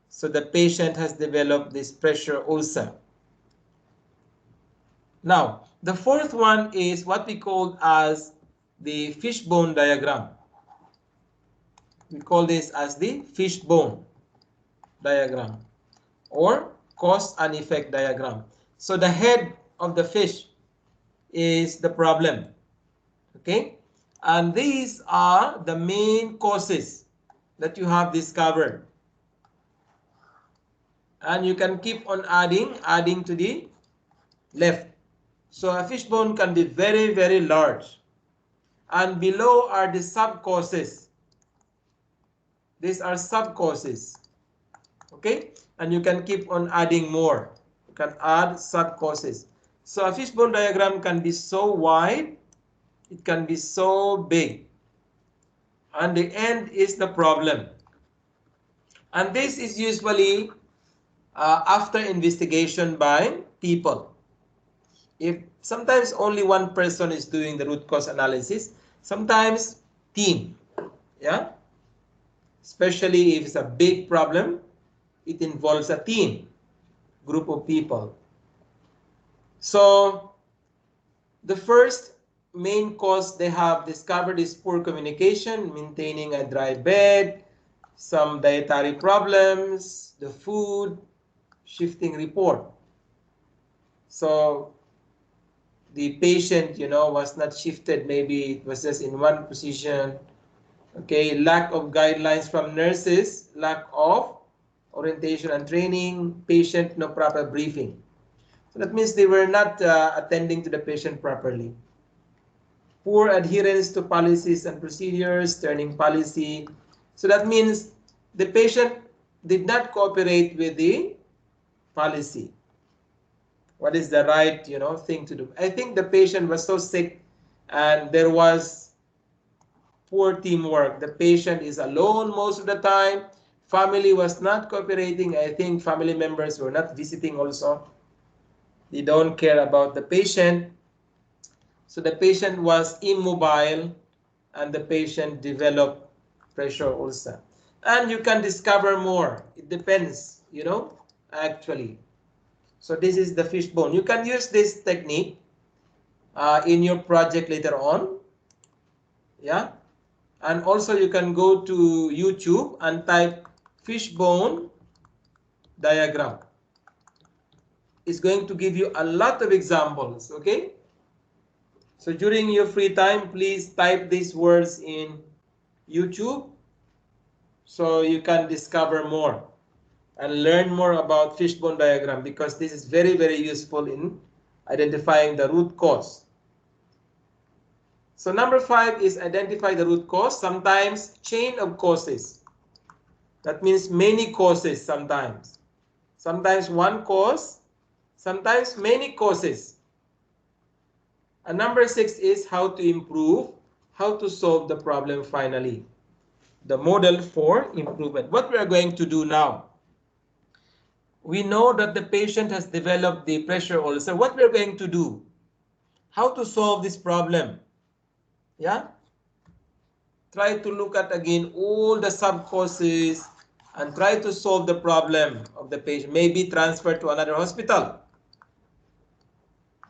So the patient has developed this pressure ulcer. Now, the fourth one is what we call as the fishbone diagram. We call this as the fishbone diagram or cause and effect diagram. So the head of the fish is the problem, okay? And these are the main causes that you have discovered. And you can keep on adding to the left. So a fishbone can be very, very large. And below are the sub-causes. These are sub-causes, okay? And you can keep on adding more. You can add sub-causes. So a fishbone diagram can be so wide, it can be so big. And the end is the problem. And this is usually after investigation by people. If sometimes only one person is doing the root cause analysis, sometimes team, yeah? Especially if it's a big problem, it involves a team, group of people. So the first main cause they have discovered is poor communication, maintaining a dry bed, some dietary problems, the food, shifting report. So the patient, was not shifted. Maybe it was just in one position. Okay, lack of guidelines from nurses, lack of orientation and training, patient no proper briefing. So that means they were not attending to the patient properly. Poor adherence to policies and procedures, turning policy. So that means the patient did not cooperate with the policy. What is the right, thing to do? I think the patient was so sick and there was poor teamwork. The patient is alone most of the time. Family was not cooperating. I think family members were not visiting also. They don't care about the patient. So the patient was immobile and the patient developed pressure ulcer. And you can discover more. It depends, actually. So this is the fishbone. You can use this technique in your project later on. Yeah. And also you can go to YouTube and type fishbone diagram. It's going to give you a lot of examples, okay? So during your free time, please type these words in YouTube so you can discover more and learn more about fishbone diagram, because this is very, very useful in identifying the root cause. So number 5 is identify the root cause. Sometimes chain of causes. That means many causes sometimes. Sometimes one cause, sometimes many causes. And number 6 is how to improve how to solve the problem finally. The model for improvement. What we are going to do now. We know that the patient has developed the pressure ulcer. What we are going to do? How to solve this problem? Yeah? Try to look at again all the sub-causes and try to solve the problem of the patient. Maybe transfer to another hospital.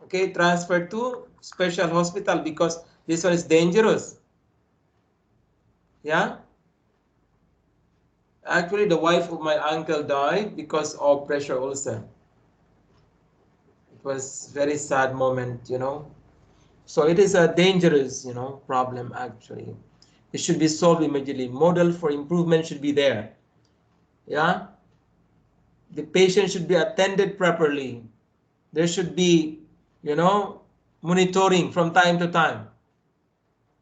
Okay, transfer to special hospital because this one is dangerous. Yeah? Actually, the wife of my uncle died because of pressure ulcer. It was very sad moment, you know. So it is a dangerous, you know, problem actually. It should be solved immediately. Model for improvement should be there. Yeah? The patient should be attended properly. There should be, you know, monitoring from time to time,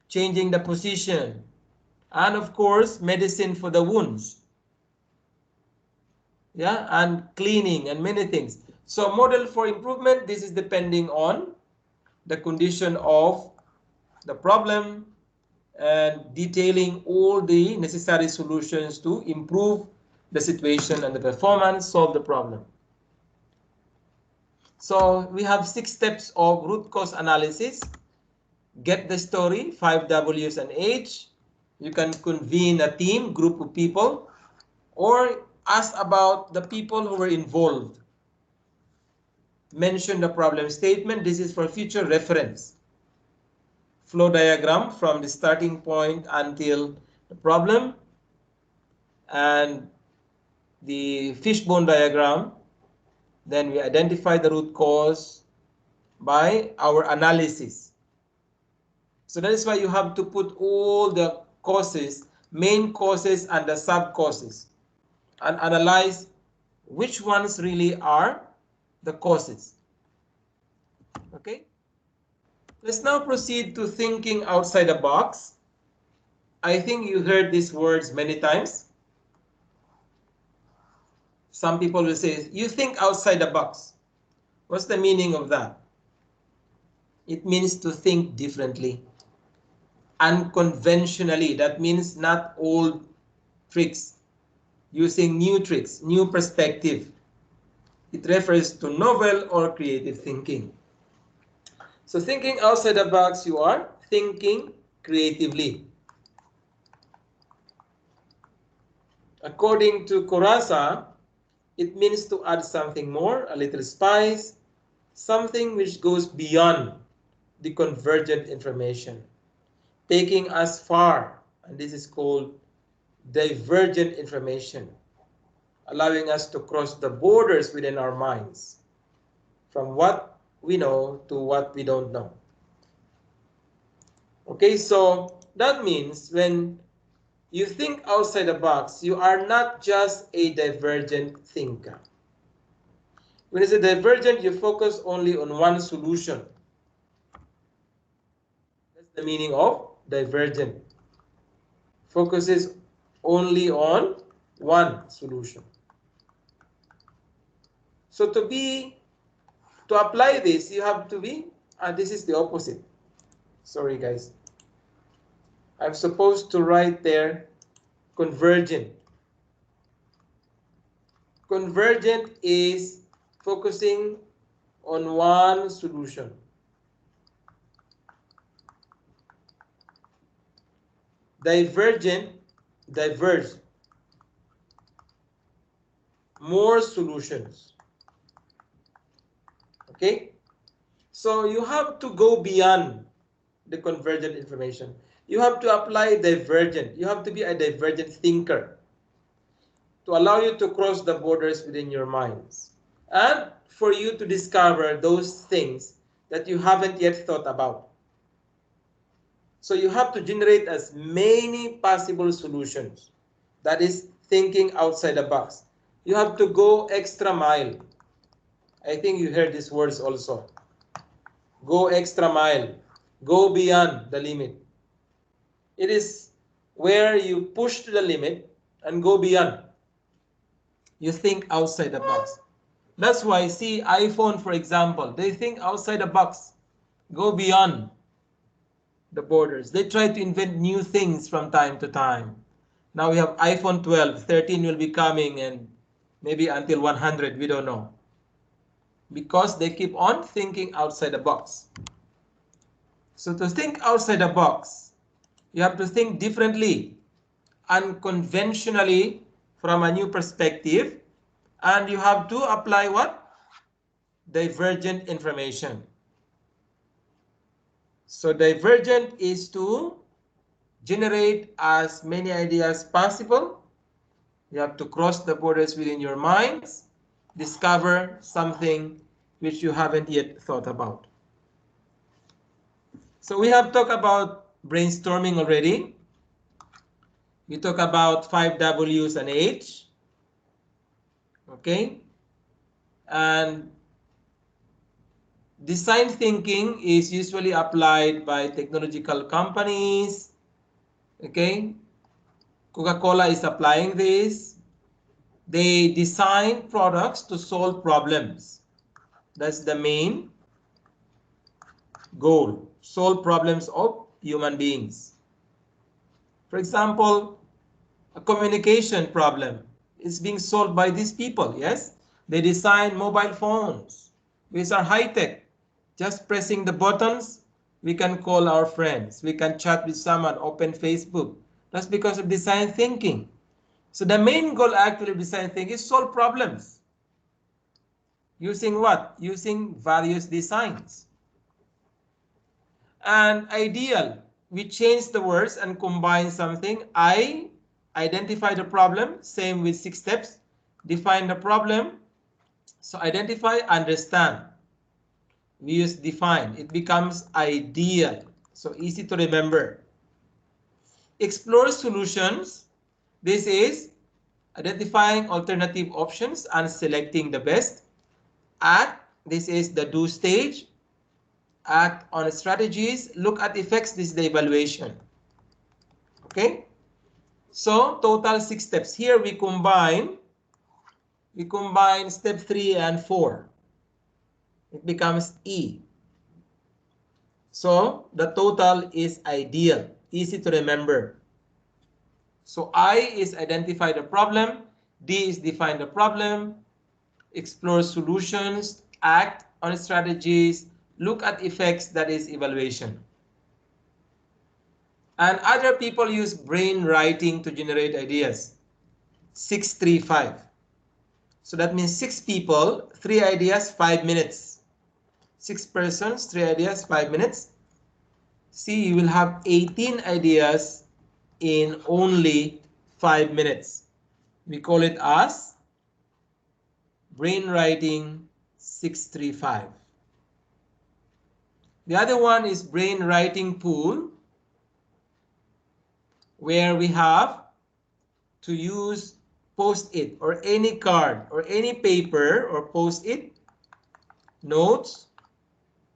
changing the position, and of course, medicine for the wounds. Yeah, and cleaning and many things. So model for improvement, this is depending on the condition of the problem and detailing all the necessary solutions to improve the situation and the performance, solve the problem. So we have 6 steps of root cause analysis. Get the story, 5 W's and H. You can convene a team, group of people, or ask about the people who were involved. Mention the problem statement. This is for future reference. Flow diagram from the starting point until the problem, and the fishbone diagram. Then we identify the root cause by our analysis. So that is why you have to put all the causes, main causes and the sub causes, and analyze which ones really are the causes. Okay? Let's now proceed to thinking outside the box. I think you heard these words many times. Some people will say, you think outside the box. What's the meaning of that? It means to think differently, unconventionally. That means not old tricks, using new tricks, new perspective. It refers to novel or creative thinking. So thinking outside the box, you are thinking creatively. According to Corazza, it means to add something more, a little spice, something which goes beyond the convergent information, taking us far, and this is called divergent information, allowing us to cross the borders within our minds from what we know to what we don't know. Okay, so that means when you think outside the box, you are not just a divergent thinker. When it's a divergent, you focus only on one solution. That's the meaning of divergent. Focuses only on one solution. So to apply this, you have to be, this is the opposite. Sorry guys. I'm supposed to write there convergent. Convergent is focusing on one solution. Divergent, diverge. More solutions. Okay? So you have to go beyond the convergent information. You have to apply divergent. You have to be a divergent thinker to allow you to cross the borders within your minds and for you to discover those things that you haven't yet thought about. So you have to generate as many possible solutions. That is thinking outside the box. You have to go extra mile. I think you heard these words also. Go extra mile. Go beyond the limit. It is where you push to the limit and go beyond. You think outside the box. That's why, see, iPhone, for example, they think outside the box, go beyond the borders. They try to invent new things from time to time. Now we have iPhone 12, 13 will be coming, and maybe until 100, we don't know. Because they keep on thinking outside the box. So to think outside the box, you have to think differently, unconventionally, from a new perspective, and you have to apply what? Divergent information. So divergent is to generate as many ideas possible. You have to cross the borders within your minds, discover something which you haven't yet thought about. So we have talked about brainstorming already. We talk about 5 W's and H. Okay. And design thinking is usually applied by technological companies. Okay. Coca-Cola is applying this. They design products to solve problems. That's the main goal. Solve problems of human beings. For example, a communication problem is being solved by these people, yes? They design mobile phones, which are high-tech. Just pressing the buttons, we can call our friends. We can chat with someone, open Facebook. That's because of design thinking. So the main goal actually of design thinking is solve problems. Using what? Using various designs. And ideal, we change the words and combine something. I identify the problem, same with 6 steps. Define the problem. So identify, understand. We use define. It becomes ideal. So easy to remember. Explore solutions. This is identifying alternative options and selecting the best. Act. This is the do stage. Act on strategies. Look at effects. This is the evaluation. Okay. So total 6 steps. Here we combine step 3 and 4. It becomes E. So the total is ideal, easy to remember. So I is identify the problem, D is define the problem, explore solutions, act on strategies, look at effects, that is evaluation. And other people use brain writing to generate ideas. 6-3-5. So that means 6 people, 3 ideas, 5 minutes. 6 persons, 3 ideas, 5 minutes. See, you will have 18 ideas in only 5 minutes. We call it as brain writing 6-3-5. The other one is brain writing pool, where we have to use post-it or any card or any paper or post-it notes.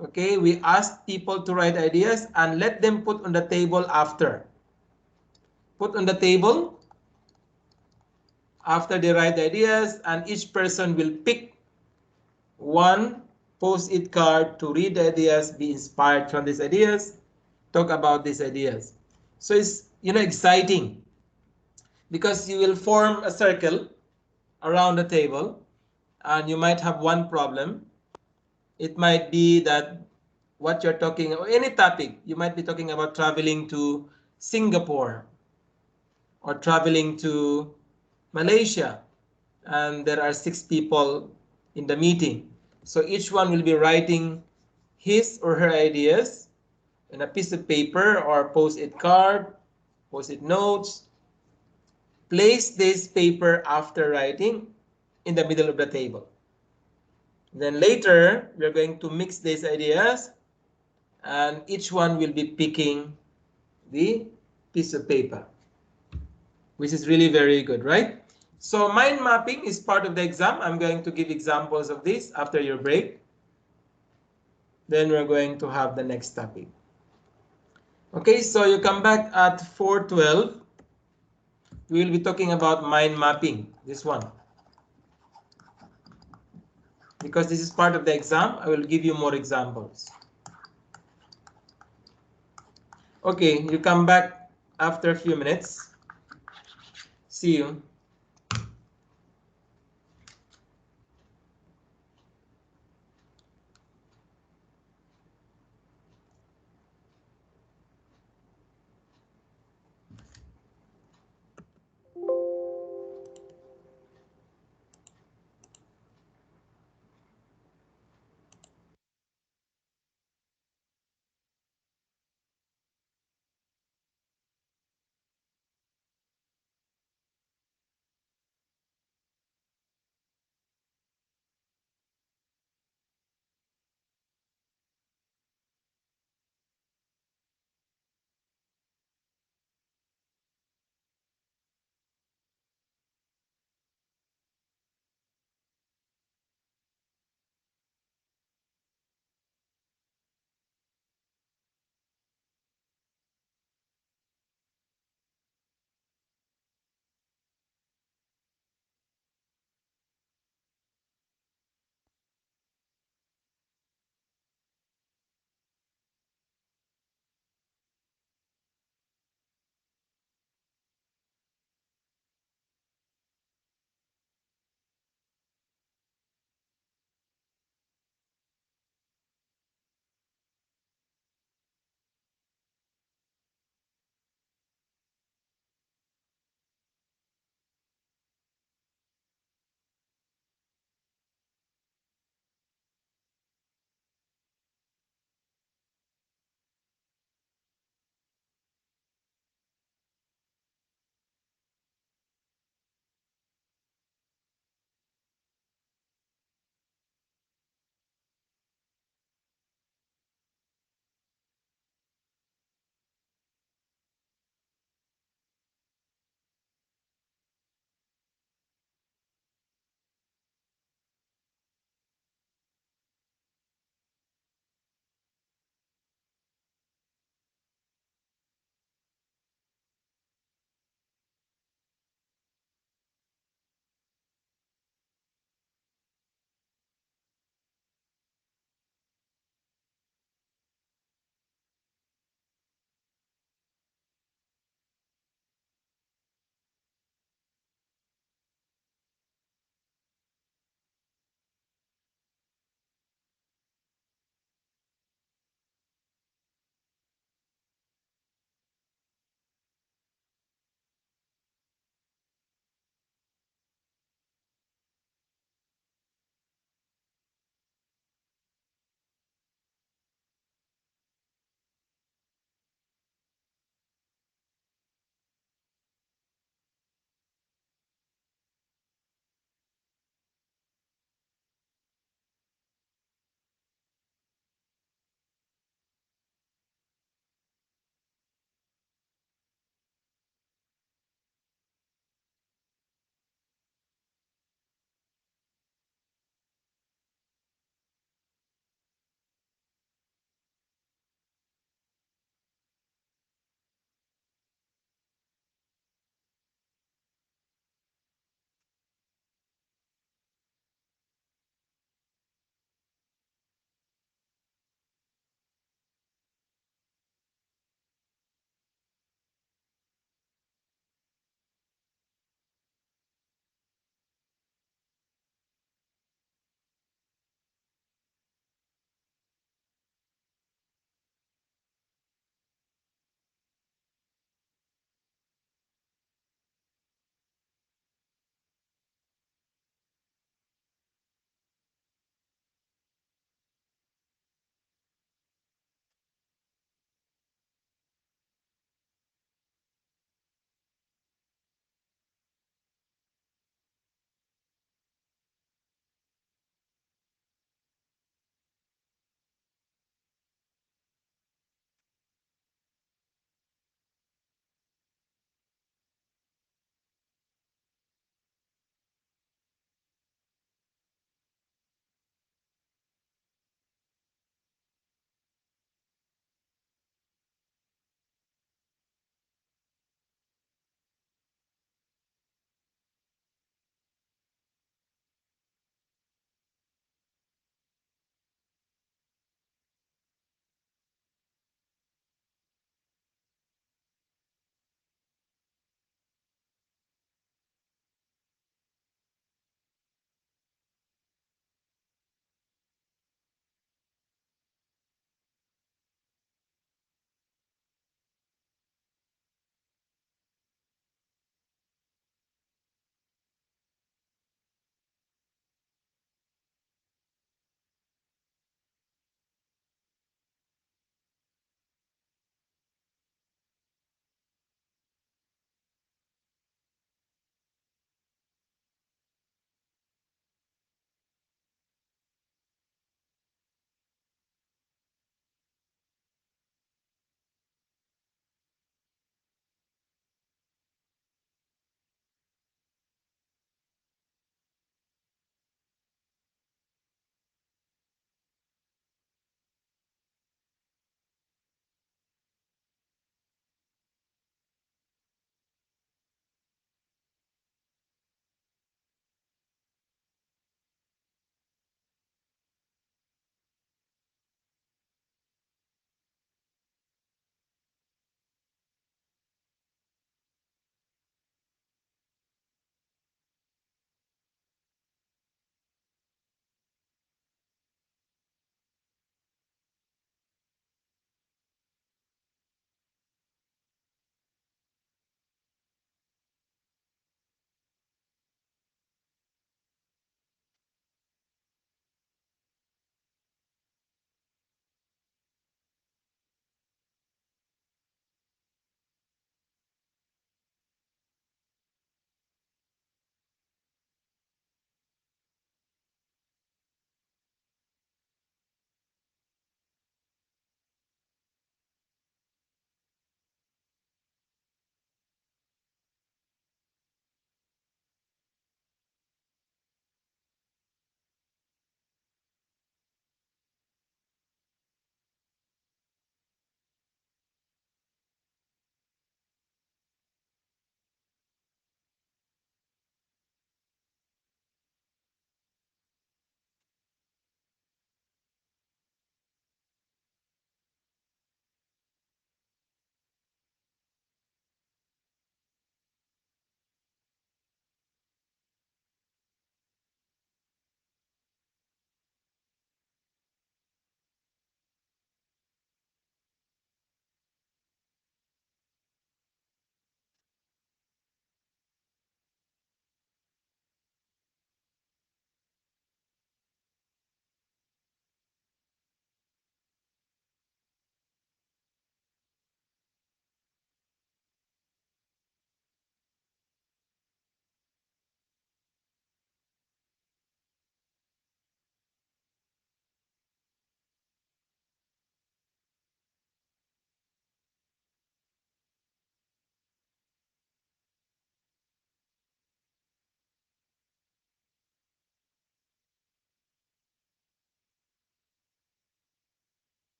Okay, we ask people to write ideas and let them put on the table after. Put on the table after they write the ideas, and each person will pick one post-it card to read the ideas, be inspired from these ideas, talk about these ideas. So it's, exciting because you will form a circle around the table and you might have one problem. It might be that what you're talking about, any topic, you might be talking about traveling to Singapore or traveling to Malaysia, and there are 6 people in the meeting. So each one will be writing his or her ideas in a piece of paper or post-it card, post-it notes. Place this paper after writing in the middle of the table. Then later, we're going to mix these ideas and each one will be picking the piece of paper, which is really very good, right? So mind mapping is part of the exam. I'm going to give examples of this after your break. Then we're going to have the next topic. Okay, so you come back at 4:12. We will be talking about mind mapping, this one. Because this is part of the exam, I will give you more examples. Okay, you come back after a few minutes. See you.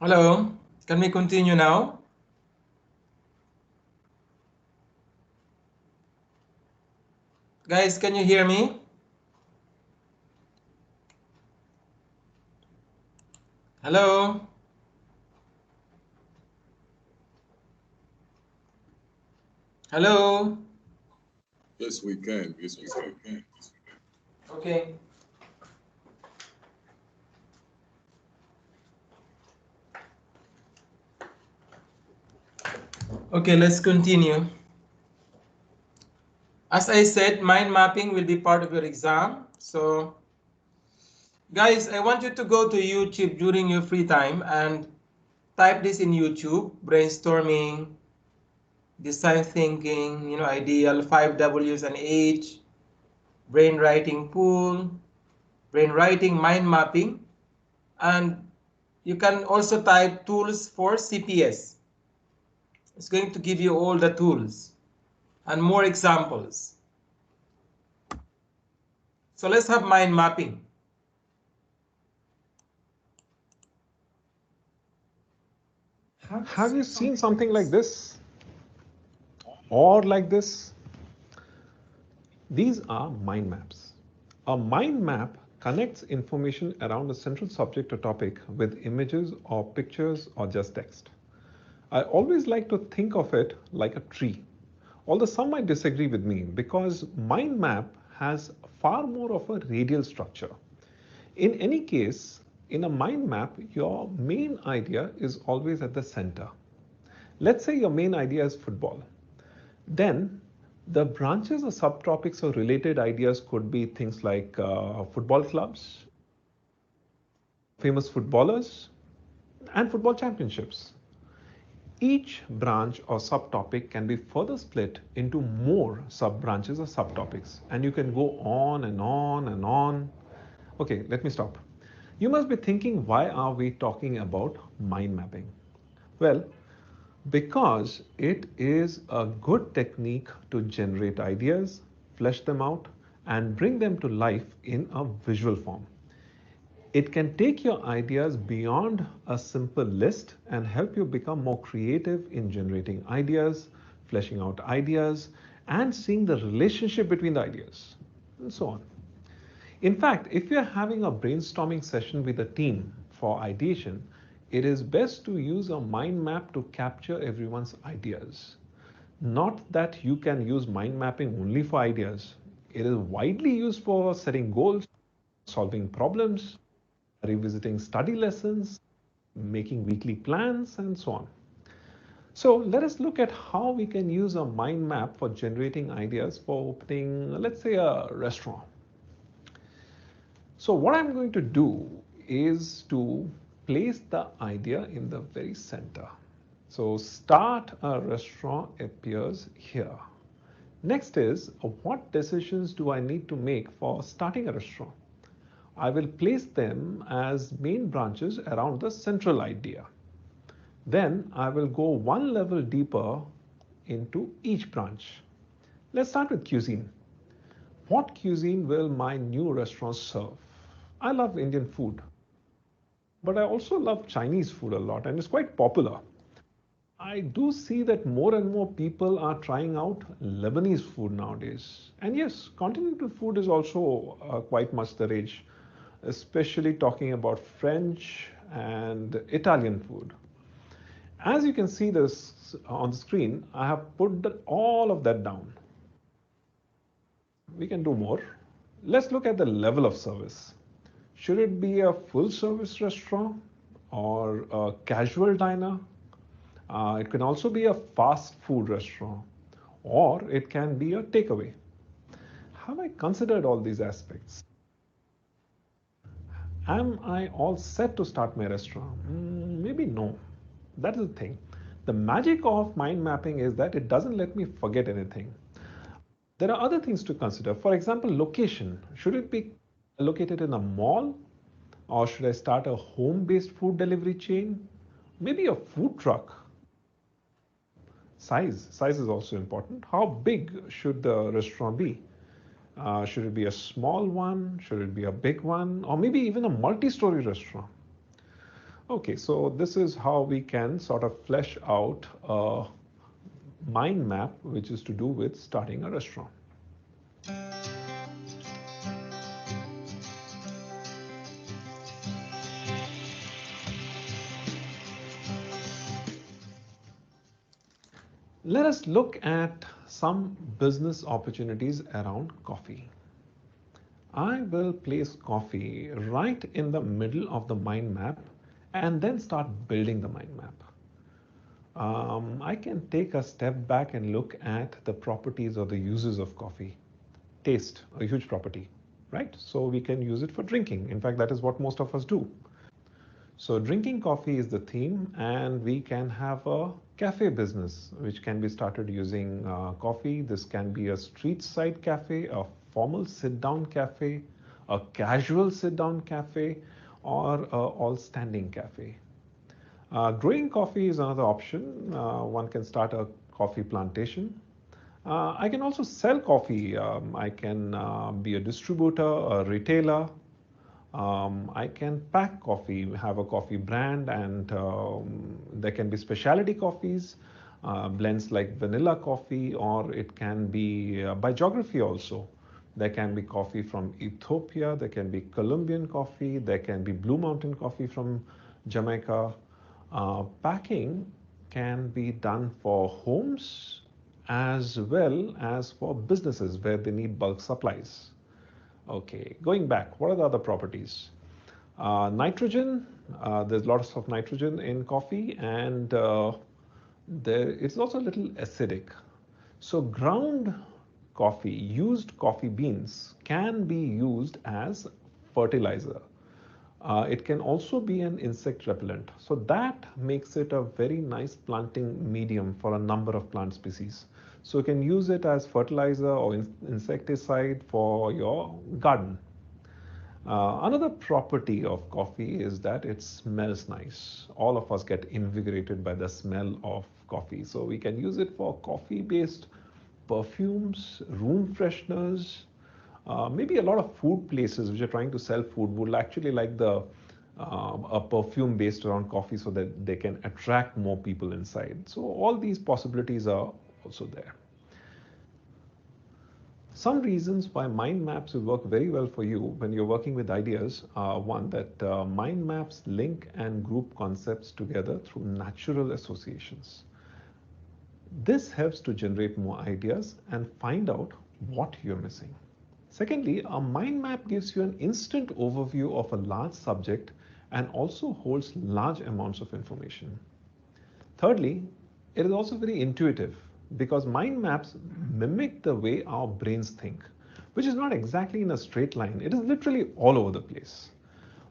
Hello, can we continue now? Guys, can you hear me? Hello? Hello? Yes, we can. Yes, we can. Okay. Okay, let's continue. As I said, mind mapping will be part of your exam. So, guys, I want you to go to YouTube during your free time and type this in YouTube: brainstorming, design thinking, ideal, 5 Ws and H, brain writing pool, brain writing, mind mapping, and you can also type tools for CPS. It's going to give you all the tools and more examples. So let's have mind mapping. Have you seen something like this? Or like this? These are mind maps. A mind map connects information around a central subject or topic with images or pictures or just text. I always like to think of it like a tree, although some might disagree with me because mind map has far more of a radial structure. In any case, in a mind map, your main idea is always at the center. Let's say your main idea is football. Then the branches or subtopics or related ideas could be things like football clubs, famous footballers, and football championships. Each branch or subtopic can be further split into more sub-branches or subtopics, and you can go on and on and on. Okay, let me stop. You must be thinking, why are we talking about mind mapping? Well, because it is a good technique to generate ideas, flesh them out, and bring them to life in a visual form. It can take your ideas beyond a simple list and help you become more creative in generating ideas, fleshing out ideas, and seeing the relationship between the ideas, and so on. In fact, if you're having a brainstorming session with a team for ideation, it is best to use a mind map to capture everyone's ideas. Not that you can use mind mapping only for ideas. It is widely used for setting goals, solving problems, revisiting study lessons, making weekly plans, and so on. So let us look at how we can use a mind map for generating ideas for opening, let's say, a restaurant. So what I'm going to do is to place the idea in the very center. So start a restaurant appears here. Next is, what decisions do I need to make for starting a restaurant? I will place them as main branches around the central idea. Then I will go one level deeper into each branch. Let's start with cuisine. What cuisine will my new restaurant serve? I love Indian food, but I also love Chinese food a lot, and it's quite popular. I do see that more and more people are trying out Lebanese food nowadays. And yes, continental food is also quite much the rage, especially talking about French and Italian food. As you can see this on the screen, I have put all of that down. We can do more. Let's look at the level of service. Should it be a full service restaurant or a casual diner? It can also be a fast food restaurant, or it can be a takeaway. Have I considered all these aspects? Am I all set to start my restaurant? Maybe no. That's the thing. The magic of mind mapping is that it doesn't let me forget anything. There are other things to consider. For example, location. Should it be located in a mall? Or should I start a home-based food delivery chain? Maybe a food truck. Size is also important. How big should the restaurant be? Should it be a small one? Should it be a big one? Or maybe even a multi-story restaurant? Okay, so this is how we can sort of flesh out a mind map, which is to do with starting a restaurant. Let us look at some business opportunities around coffee. I will place coffee right in the middle of the mind map and then start building the mind map. I can take a step back and look at the properties or the uses of coffee. Taste, a huge property, right? So we can use it for drinking. In fact, that is what most of us do. So drinking coffee is the theme, and we can have a cafe business which can be started using coffee. This can be a street side cafe, a formal sit down cafe, a casual sit down cafe, or a all standing cafe. Growing coffee is another option. One can start a coffee plantation. I can also sell coffee. I can be a distributor, a retailer. I can pack coffee, have a coffee brand, and there can be specialty coffees, blends like vanilla coffee, or it can be by geography also. There can be coffee from Ethiopia, there can be Colombian coffee, there can be Blue Mountain coffee from Jamaica. Packing can be done for homes as well as for businesses where they need bulk supplies. Okay, going back, what are the other properties? Nitrogen, there's lots of nitrogen in coffee, and it's also a little acidic. So ground coffee, used coffee beans can be used as fertilizer. It can also be an insect repellent. So that makes it a very nice planting medium for a number of plant species. So you can use it as fertilizer or insecticide for your garden. Another property of coffee is that it smells nice. All of us get invigorated by the smell of coffee. So we can use it for coffee-based perfumes, room fresheners, maybe a lot of food places which are trying to sell food would actually like a perfume based around coffee so that they can attract more people inside. So all these possibilities are also there. Some reasons why mind maps will work very well for you when you're working with ideas are one, that mind maps link and group concepts together through natural associations. This helps to generate more ideas and find out what you're missing. Secondly, a mind map gives you an instant overview of a large subject and also holds large amounts of information. Thirdly, it is also very intuitive because mind maps mimic the way our brains think, which is not exactly in a straight line. It is literally all over the place.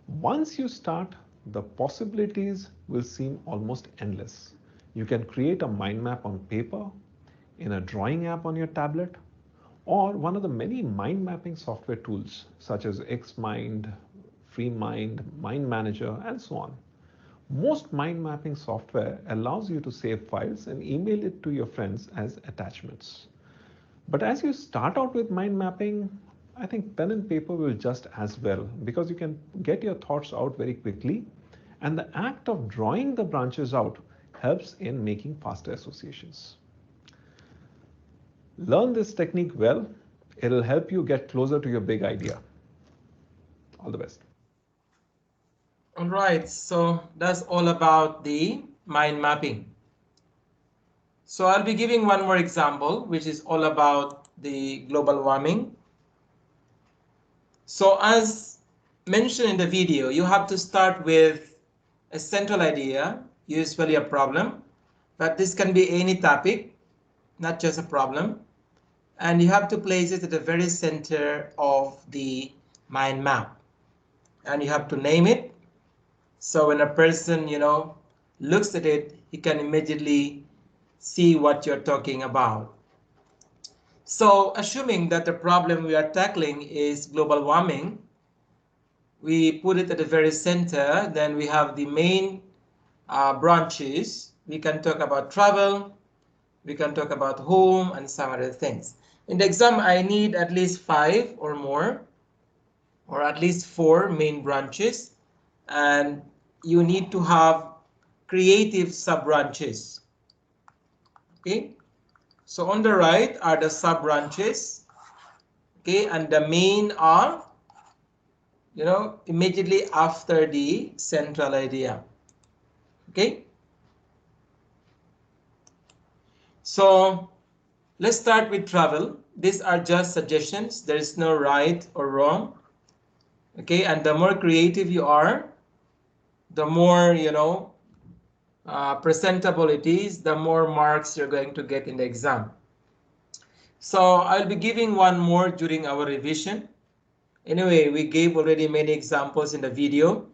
Once you start, the possibilities will seem almost endless. You can create a mind map on paper, in a drawing app on your tablet, or one of the many mind mapping software tools such as XMind, FreeMind, Mind Manager, and so on. Most mind mapping software allows you to save files and email it to your friends as attachments. But as you start out with mind mapping, I think pen and paper will just as well because you can get your thoughts out very quickly, and the act of drawing the branches out helps in making faster associations. Learn this technique well. It'll help you get closer to your big idea. All the best. All right, so that's all about the mind mapping. So I'll be giving one more example, which is all about the global warming. So as mentioned in the video, you have to start with a central idea, usually a problem, but this can be any topic, not just a problem. And you have to place it at the very center of the mind map. And you have to name it. So when a person, looks at it, he can immediately see what you're talking about. So assuming that the problem we are tackling is global warming, we put it at the very center. Then we have the main branches. We can talk about travel. We can talk about home and some other things. In the exam, I need at least 5 or more, or at least 4 main branches. And you need to have creative sub-branches. Okay, so on the right are the sub-branches. Okay, and the main are, immediately after the central idea. Okay, so let's start with travel. These are just suggestions. There is no right or wrong. Okay, and the more creative you are, the more, presentable it is, the more marks you're going to get in the exam. So I'll be giving one more during our revision. Anyway, we gave already many examples in the video,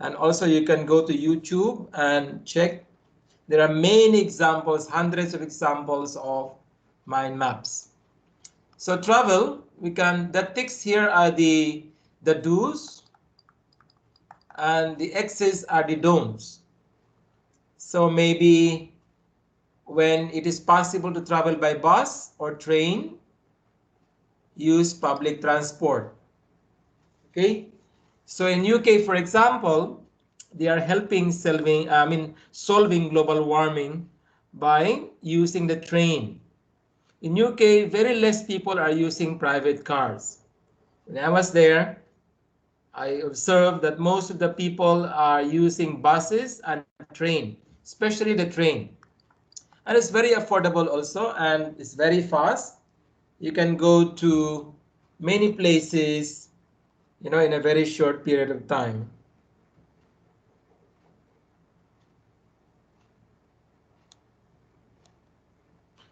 and also you can go to YouTube and check. There are many examples, hundreds of examples of mind maps. So travel, the ticks here are the do's, and the X's are the don'ts. So maybe when it is possible to travel by bus or train, use public transport. Okay, so in UK, for example, they are helping solving global warming by using the train. In UK, very less people are using private cars. When I was there, I observed that most of the people are using buses and train, especially the train. And it's very affordable also, and it's very fast. You can go to many places, in a very short period of time.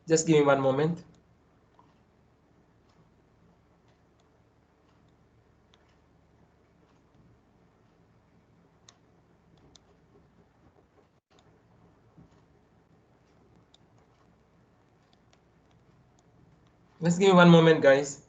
Just give me one moment. Let's give me one moment, guys.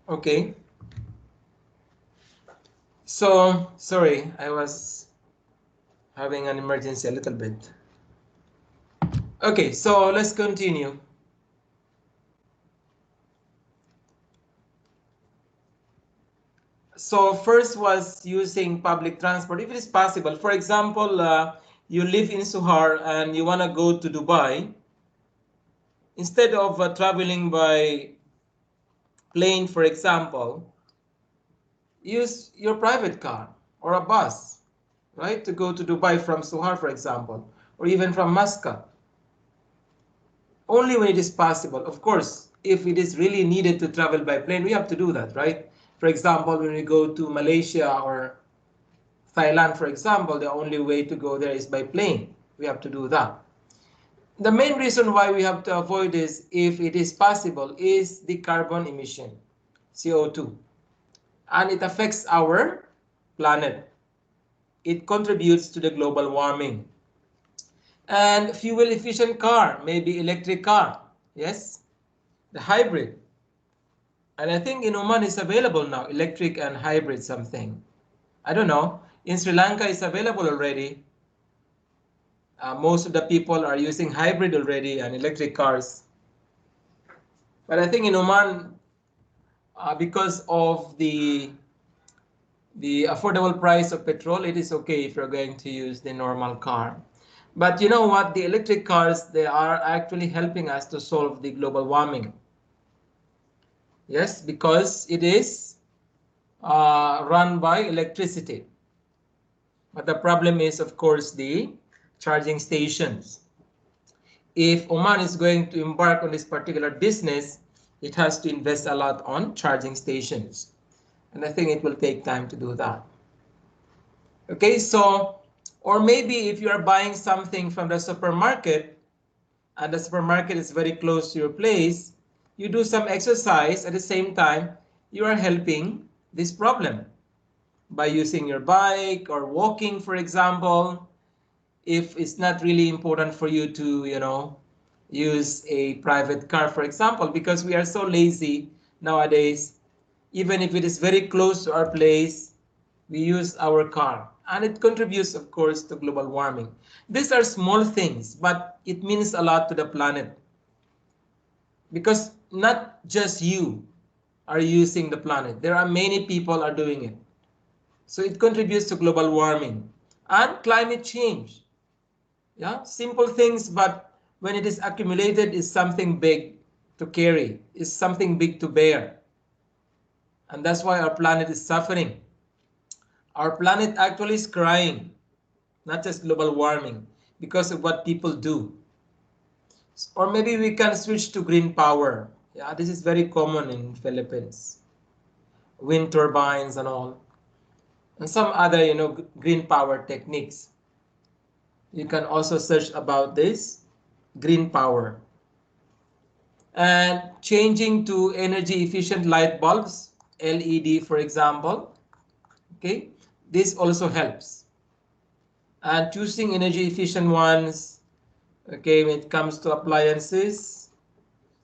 Okay. So, sorry, I was having an emergency a little bit. Okay, so let's continue. So first was using public transport, if it is possible. For example, you live in Suhar and you want to go to Dubai. Instead of traveling by plane, for example, use your private car or a bus, right, to go to Dubai from Suhar, for example, or even from Muscat. Only when it is possible. Of course, if it is really needed to travel by plane, we have to do that, right? For example, when we go to Malaysia or Thailand, for example, the only way to go there is by plane. We have to do that. The main reason why we have to avoid this, if it is possible, is the carbon emission, CO2. And it affects our planet. It contributes to the global warming. And fuel efficient car, maybe electric car, yes, the hybrid. And I think in Oman it's available now, electric and hybrid something. I don't know. In Sri Lanka it's available already. Most of the people are using hybrid already and electric cars. But I think in Oman, because of the affordable price of petrol, it is okay if you're going to use the normal car. But you know what? The electric cars, they are actually helping us to solve the global warming. Yes, because it is run by electricity. But the problem is, of course, the charging stations. If Oman is going to embark on this particular business, it has to invest a lot on charging stations. And I think it will take time to do that. Okay, so, or maybe if you are buying something from the supermarket and the supermarket is very close to your place, you do some exercise at the same time, you are helping this problem by using your bike or walking, for example. If it's not really important for you to, use a private car, for example, because we are so lazy nowadays. Even if it is very close to our place, we use our car. And it contributes, of course, to global warming. These are small things, but it means a lot to the planet. Because not just you are using the planet. There are many people are doing it. So it contributes to global warming and climate change. Yeah, simple things, but when it is accumulated, is something big to carry, is something big to bear. And that's why our planet is suffering. Our planet actually is crying, not just global warming, because of what people do. Or maybe we can switch to green power. Yeah, this is very common in Philippines. Wind turbines and all. And some other, green power techniques. You can also search about this, green power. And changing to energy efficient light bulbs, LED, for example. Okay, this also helps. And choosing energy efficient ones, okay, when it comes to appliances.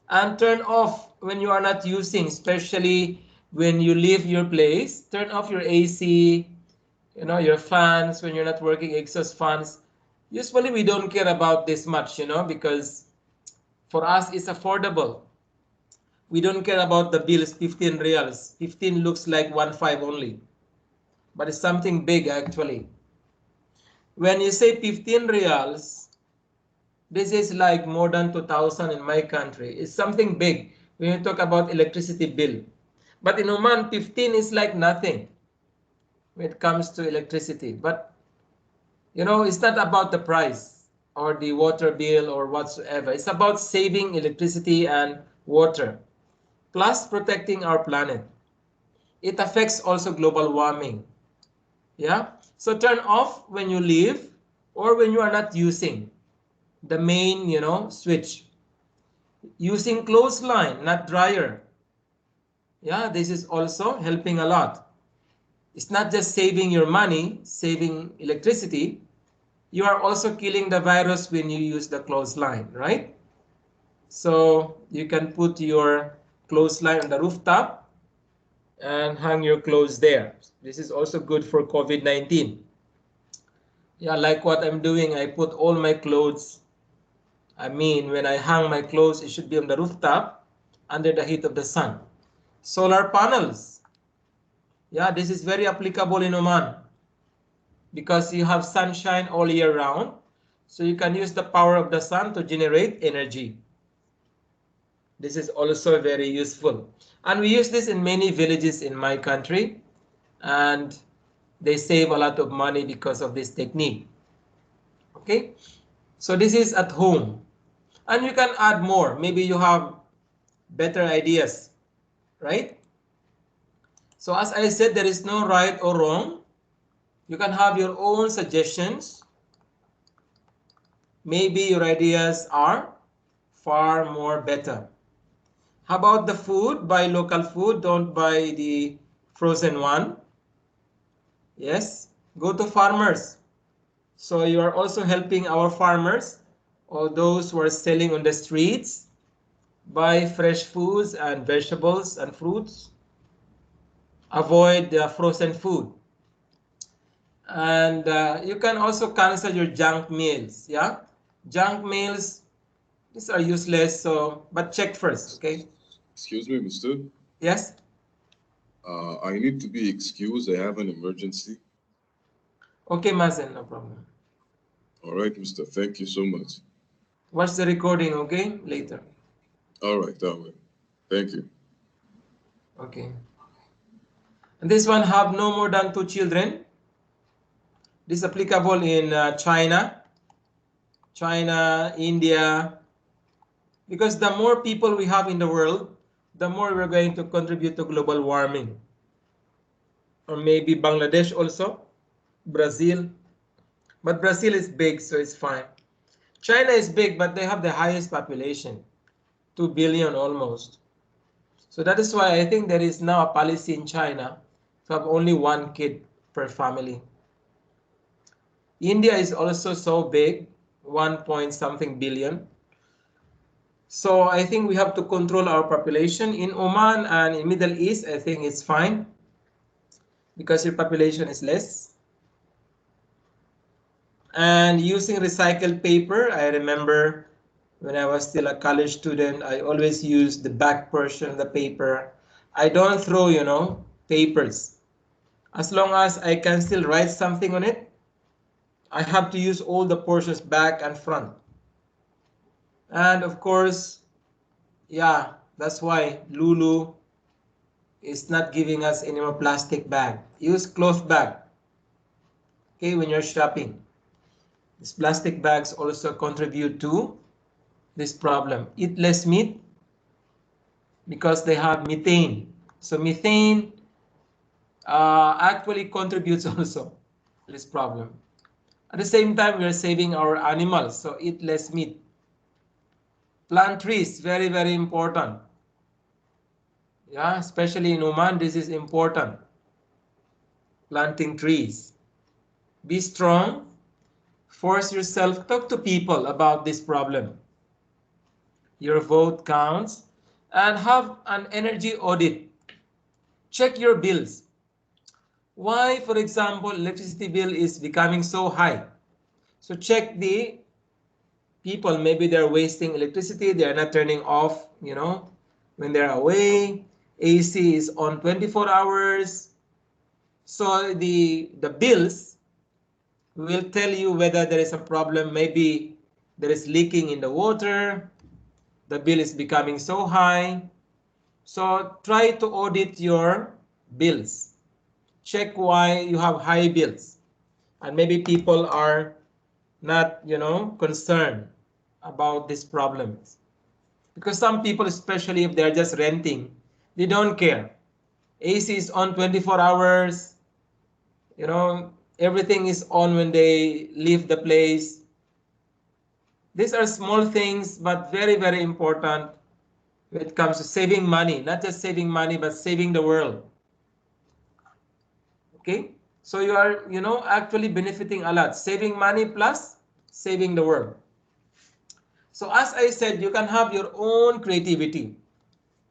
And turn off when you are not using, especially when you leave your place. Turn off your AC, your fans when you're not working, exhaust fans. Usually we don't care about this much, because for us it's affordable. We don't care about the bills, 15 reals. 15 looks like 1.5 only, but it's something big actually. When you say 15 reals, this is like more than 2,000 in my country. It's something big when you talk about electricity bill. But in Oman, 15 is like nothing when it comes to electricity. But, it's not about the price or the water bill or whatsoever. It's about saving electricity and water, plus protecting our planet. It affects also global warming. Yeah, So turn off when you leave or when you are not using the main, switch. Using clothesline, not dryer. Yeah, this is also helping a lot. It's not just saving your money, saving electricity. You are also killing the virus when you use the clothesline, right? So you can put your clothesline on the rooftop and hang your clothes there. This is also good for COVID-19. Yeah, like what I'm doing, I put all my clothes. When I hang my clothes, it should be on the rooftop under the heat of the sun. Solar panels. Yeah, this is very applicable in Oman because you have sunshine all year round. So you can use the power of the sun to generate energy. This is also very useful. And we use this in many villages in my country. And they save a lot of money because of this technique. Okay, so this is at home. And you can add more. Maybe you have better ideas, right? So as I said, there is no right or wrong. You can have your own suggestions. Maybe your ideas are far more better. How about the food? Buy local food, don't buy the frozen one. Yes, go to farmers. So you are also helping our farmers or those who are selling on the streets. Buy fresh foods and vegetables and fruits. Avoid the frozen food. And you can also cancel your junk meals. Yeah, junk meals, these are useless. So, but check first, okay? Excuse me, mister. Yes. I need to be excused. I have an emergency. Okay, Mazen, no problem. All right, mister. Thank you so much. Watch the recording, okay? Later. All right, thank you. Okay. And this one have no more than 2 children. This is applicable in China, India, because the more people we have in the world, the more we're going to contribute to global warming. Or maybe Bangladesh also, Brazil. But Brazil is big, so it's fine. China is big, but they have the highest population, 2 billion almost. So that is why I think there is now a policy in China to have only 1 kid per family. India is also so big, 1 point something billion. So I think we have to control our population. In Oman and in Middle East, I think it's fine because your population is less. And using recycled paper, I remember when I was still a college student, I always used the back portion of the paper. I don't throw, papers. As long as I can still write something on it, I have to use all the portions back and front. And of course, yeah, that's why Lulu is not giving us any more plastic bag. Use cloth bag, okay, when you're shopping. These plastic bags also contribute to this problem. Eat less meat because they have methane. So methane actually contributes also to this problem. At the same time, we are saving our animals, so eat less meat. Plant trees, very, very important. Yeah, especially in Oman, this is important. Planting trees. Be strong. Force yourself, talk to people about this problem. Your vote counts. And have an energy audit. Check your bills. Why, for example, electricity bill is becoming so high? So check the people, maybe they're wasting electricity, they're not turning off, when they're away. AC is on 24 hours. So the bills will tell you whether there is a problem. Maybe there is leaking in the water. The bill is becoming so high. So try to audit your bills. Check why you have high bills. And maybe people are not, concerned about these problems. Because some people, especially if they're just renting, they don't care. AC is on 24 hours, everything is on when they leave the place. These are small things, but very, very important when it comes to saving money, not just saving money, but saving the world. Okay, so you are, actually benefiting a lot, saving money plus saving the world. So as I said, you can have your own creativity.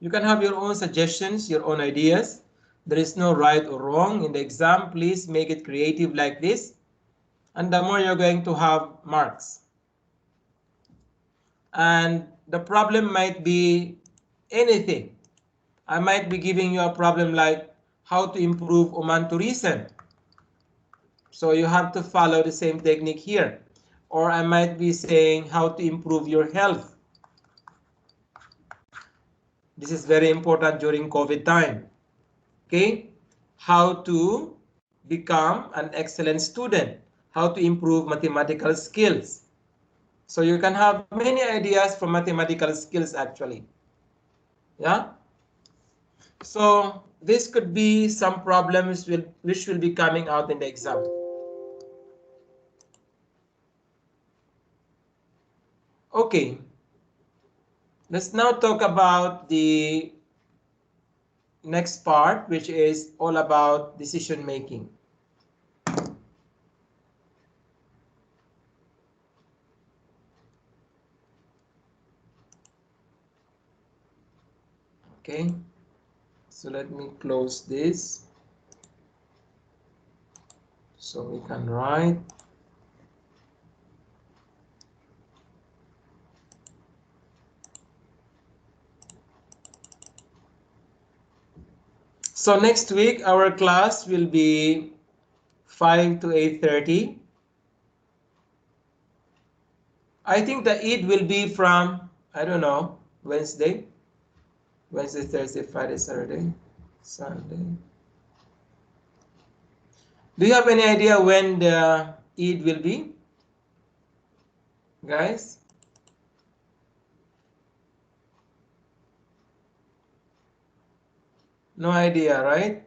You can have your own suggestions, your own ideas. There is no right or wrong in the exam. Please make it creative like this. And the more you're going to have marks. And the problem might be anything. I might be giving you a problem like how to improve Oman tourism. So you have to follow the same technique here. Or I might be saying how to improve your health. This is very important during COVID time. Okay, how to become an excellent student, how to improve mathematical skills. So you can have many ideas for mathematical skills actually. Yeah. So this could be some problems which will be coming out in the exam. Okay. Let's now talk about the next part, which is all about decision making. Okay, so let me close this so we can write. So next week our class will be 5 to 8:30. I think the Eid will be from, I don't know, Wednesday, Thursday, Friday, Saturday, Sunday. Do you have any idea when the Eid will be, guys? No idea, right?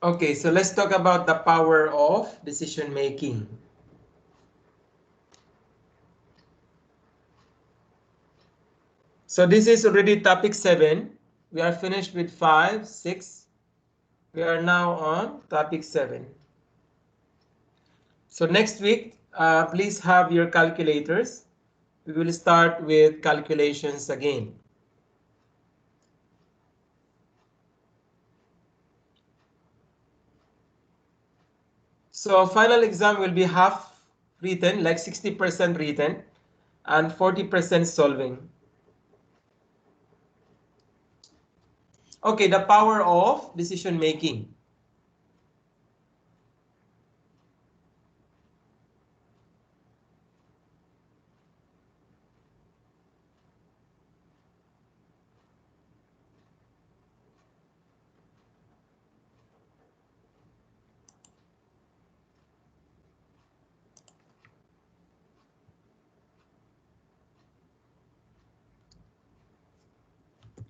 Okay, so let's talk about the power of decision making. So this is already topic 7. We are finished with 5, 6. We are now on topic 7. So next week, please have your calculators. We will start with calculations again. So final exam will be half written, like 60% written and 40% solving. Okay, the power of decision making.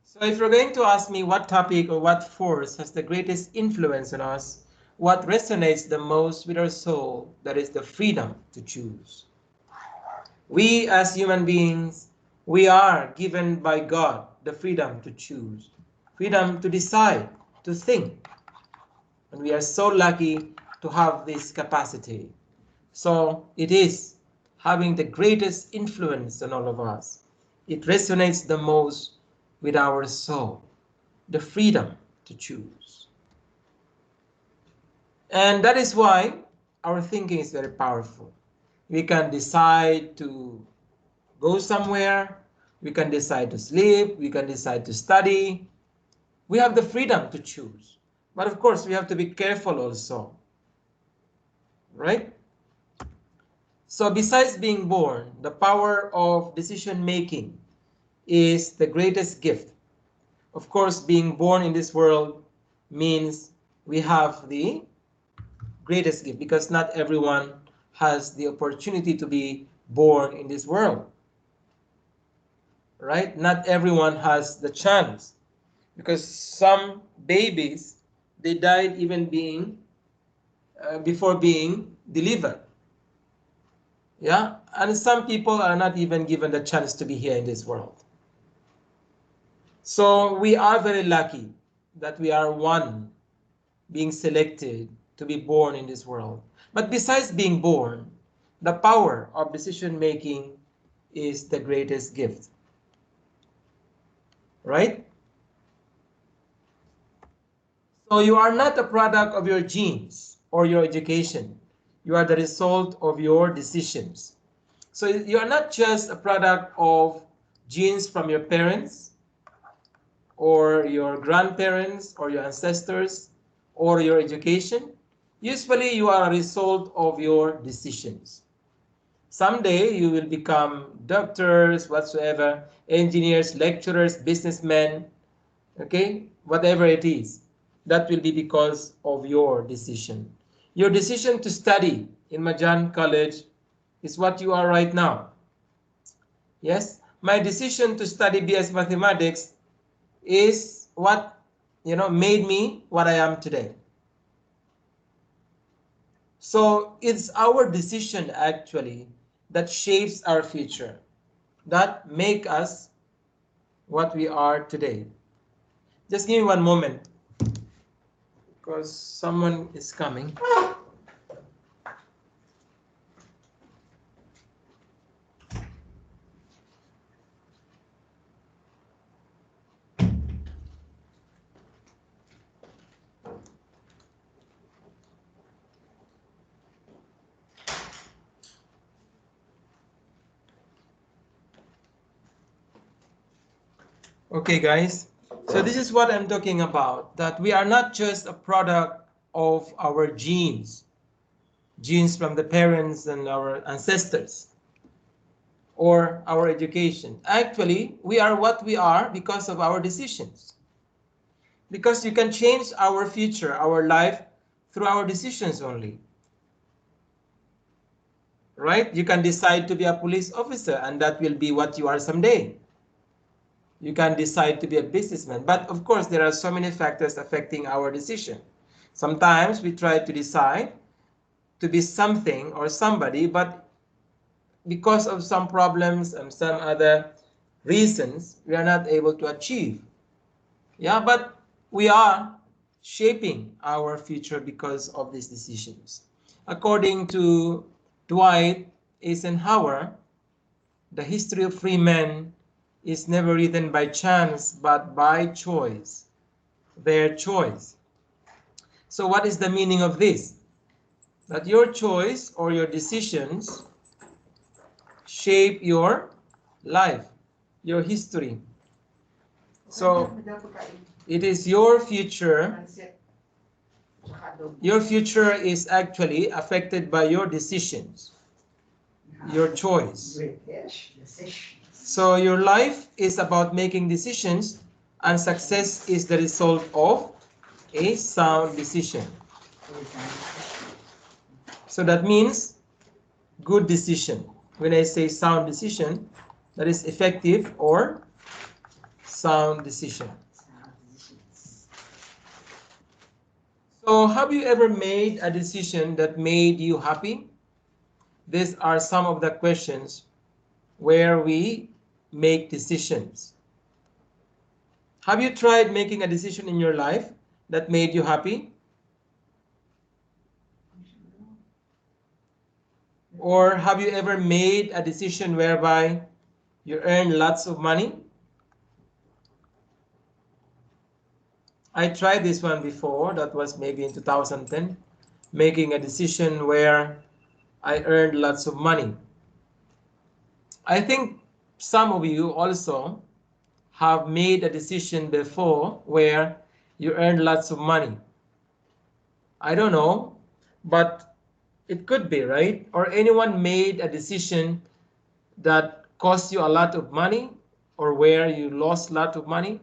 So if you're going to ask me what topic or what force has the greatest influence on us, what resonates the most with our soul, that is the freedom to choose. We as human beings, we are given by God the freedom to choose, freedom to decide, to think. And we are so lucky to have this capacity. So it is having the greatest influence on all of us. It resonates the most with our soul, the freedom to choose. And that is why our thinking is very powerful. We can decide to go somewhere, We can decide to sleep. We can decide to study. We have the freedom to choose. But of course, we have to be careful also. Right? So besides being born, the power of decision making is the greatest gift. Of course, being born in this world means we have the greatest gift because not everyone has the opportunity to be born in this world. Right? Not everyone has the chance because some babies, they died even before being delivered. Yeah, and some people are not even given the chance to be here in this world. So we are very lucky that we are one being selected to be born in this world. But besides being born, the power of decision making is the greatest gift. Right? So you are not a product of your genes or your education. You are the result of your decisions. So you are not just a product of genes from your parents or your grandparents or your ancestors or your education. Usually you are a result of your decisions. Someday you will become doctors, whatsoever, engineers, lecturers, businessmen, okay, whatever it is. That will be because of your decision. Your decision to study in Majan College is what you are right now. Yes, my decision to study BS Mathematics is what made me what I am today. So it's our decision actually that shapes our future, that make us what we are today. Just give me one moment because someone is coming. Okay, guys. So this is what I'm talking about, that we are not just a product of our genes from the parents and our ancestors, or our education. Actually, we are what we are because of our decisions. Because you can change our future, our life, through our decisions only. Right? You can decide to be a police officer, and that will be what you are someday. You can decide to be a businessman. But of course, there are so many factors affecting our decision. Sometimes we try to decide to be something or somebody, but because of some problems and some other reasons, we are not able to achieve. Yeah, but we are shaping our future because of these decisions. According to Dwight Eisenhower, the history of free men is never written by chance, but by choice, their choice. So what is the meaning of this? That your choice or your decisions shape your life, your history. So it is your future. Your future is actually affected by your decisions, your choice. So your life is about making decisions, and success is the result of a sound decision. So that means good decision. When I say sound decision, that is effective or sound decision. So have you ever made a decision that made you happy? These are some of the questions where we make decisions. Have you tried making a decision in your life that made you happy? Or have you ever made a decision whereby you earn lots of money? I tried this one before, that was maybe in 2010, making a decision where I earned lots of money. I think some of you also have made a decision before where you earned lots of money. I don't know, but it could be, right? Or anyone made a decision that cost you a lot of money or where you lost a lot of money.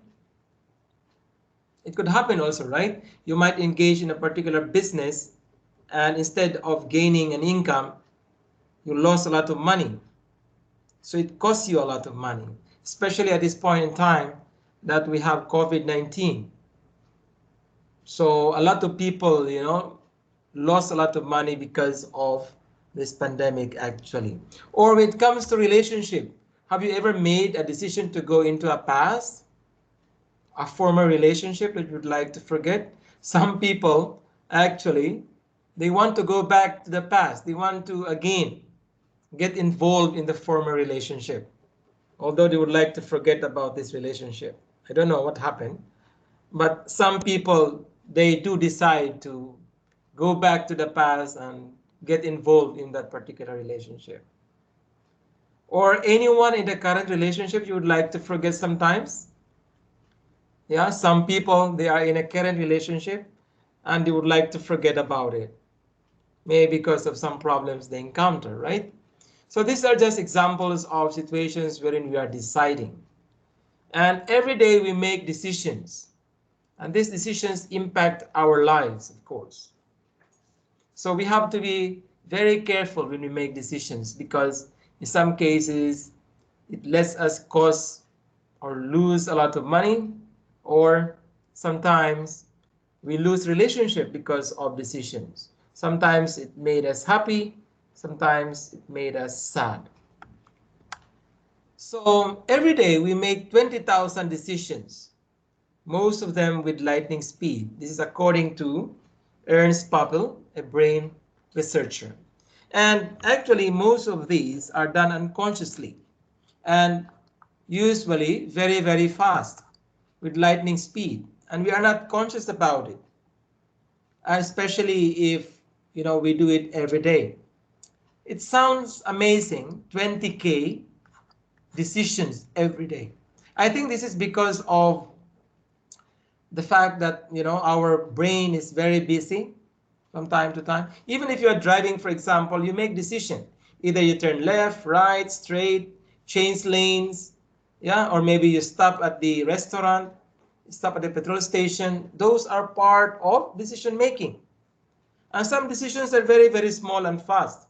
It could happen also, right? You might engage in a particular business and instead of gaining an income, you lost a lot of money. So it costs you a lot of money, especially at this point in time that we have COVID-19. So a lot of people, lost a lot of money because of this pandemic actually. Or when it comes to relationship, have you ever made a decision to go into a past, a former relationship that you would like to forget? Some people actually, they want to go back to the past. They want to again get involved in the former relationship, although they would like to forget about this relationship. I don't know what happened, but some people, they do decide to go back to the past and get involved in that particular relationship. Or anyone in the current relationship you would like to forget sometimes? Yeah, some people, they are in a current relationship and they would like to forget about it, maybe because of some problems they encounter, right? So these are just examples of situations wherein we are deciding. And every day we make decisions, and these decisions impact our lives, of course. So we have to be very careful when we make decisions, because in some cases it lets us cause or lose a lot of money, or sometimes we lose relationship because of decisions. Sometimes it made us happy, sometimes it made us sad. So every day we make 20,000 decisions, most of them with lightning speed. This is according to Ernst Poppel, a brain researcher. And actually most of these are done unconsciously and usually very, very fast with lightning speed. And we are not conscious about it, especially if we do it every day. It sounds amazing, 20K decisions every day. I think this is because of the fact that our brain is very busy from time to time. Even if you are driving, for example, you make decision. Either you turn left, right, straight, change lanes, yeah, or maybe you stop at the restaurant, stop at the petrol station. Those are part of decision making. And some decisions are very, very small and fast.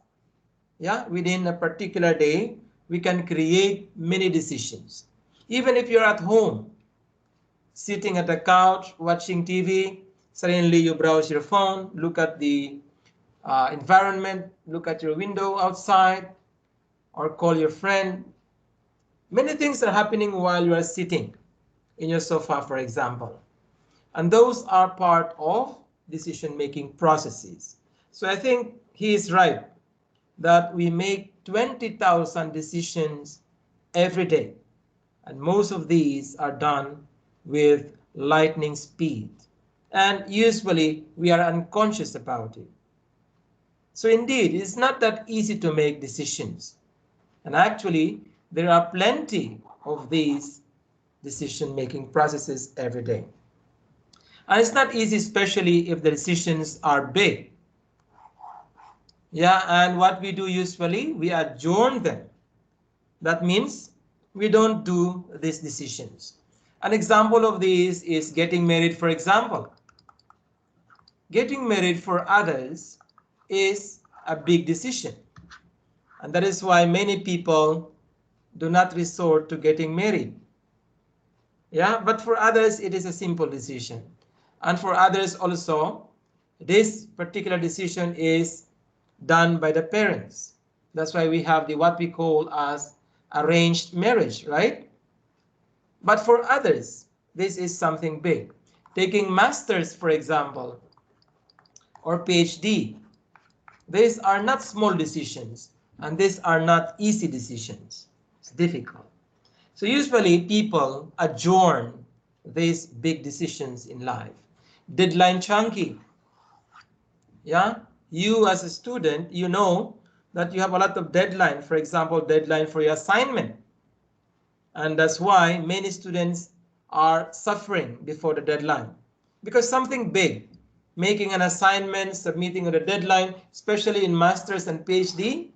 Yeah, within a particular day, we can create many decisions. Even if you're at home, sitting at the couch, watching TV, suddenly you browse your phone, look at the environment, look at your window outside, or call your friend. Many things are happening while you are sitting in your sofa, for example. And those are part of decision-making processes. So I think he is right that we make 20,000 decisions every day. And most of these are done with lightning speed. And usually we are unconscious about it. So indeed, it's not that easy to make decisions. And actually, there are plenty of these decision-making processes every day. And it's not easy, especially if the decisions are big. Yeah, and what we do usually, we adjourn them. That means we don't do these decisions. An example of this is getting married, for example. Getting married for others is a big decision. And that is why many people do not resort to getting married. Yeah, but for others, it is a simple decision. And for others also, this particular decision is done by the parents. That's why we have what we call as arranged marriage, right? But for others, this is something big. Taking masters, for example, or PhD, these are not small decisions, and these are not easy decisions. It's difficult. So usually people adjourn these big decisions in life. Deadline chunky. Yeah, you as a student, you know that you have a lot of deadline. For example, deadline for your assignment. And that's why many students are suffering before the deadline. Because something big, making an assignment, submitting on the deadline, especially in master's and PhD,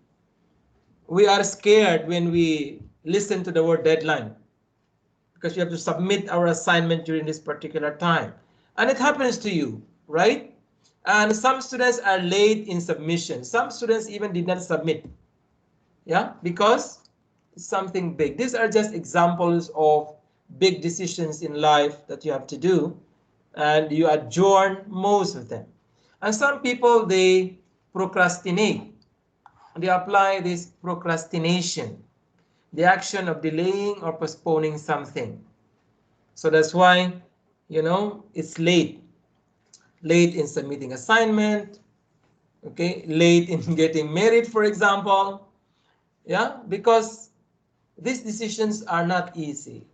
we are scared when we listen to the word deadline, because we have to submit our assignment during this particular time. And it happens to you, right? And some students are late in submission. Some students even did not submit. Yeah, because it's something big. These are just examples of big decisions in life that you have to do, and you adjourn most of them. And some people, they procrastinate. They apply this procrastination, the action of delaying or postponing something. So that's why, it's late in submitting assignment, okay, late in getting married, for example. Yeah, because these decisions are not easy.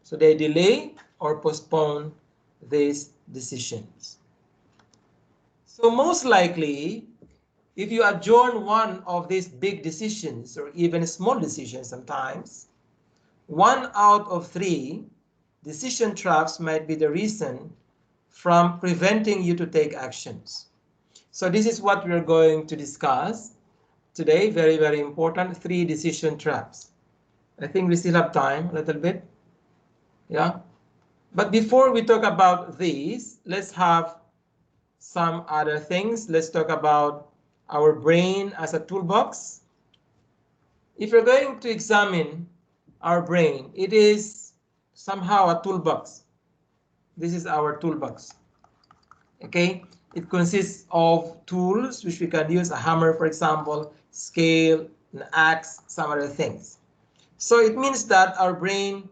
So they delay or postpone these decisions. So most likely, if you adjourn one of these big decisions, or even small decisions sometimes, 1 out of 3 decision traps might be the reason from preventing you to take actions. So this is what we're going to discuss today. Very, very important. 3 decision traps. I think we still have time a little bit. Yeah. But before we talk about these, let's have some other things. Let's talk about our brain as a toolbox. If you're going to examine our brain, it is somehow a toolbox. This is our toolbox. Okay, it consists of tools which we can use, a hammer, for example, scale, an axe, some other things. So it means that our brain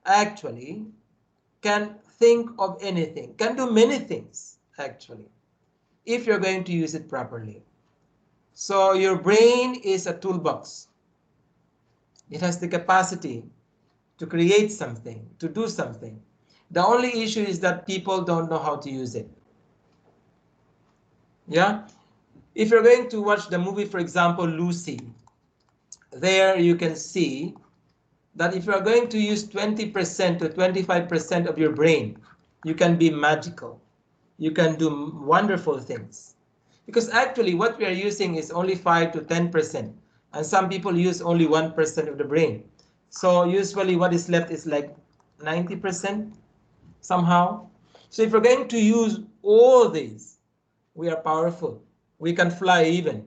actually can think of anything, can do many things actually, if you're going to use it properly. So your brain is a toolbox. It has the capacity to create something, to do something. The only issue is that people don't know how to use it. Yeah, if you're going to watch the movie, for example, Lucy, there you can see that if you're going to use 20% to 25% of your brain, you can be magical. You can do wonderful things. Because actually what we are using is only 5 to 10%, and some people use only 1% of the brain. So usually what is left is like 90% somehow. So if we're going to use all these, we are powerful. We can fly even.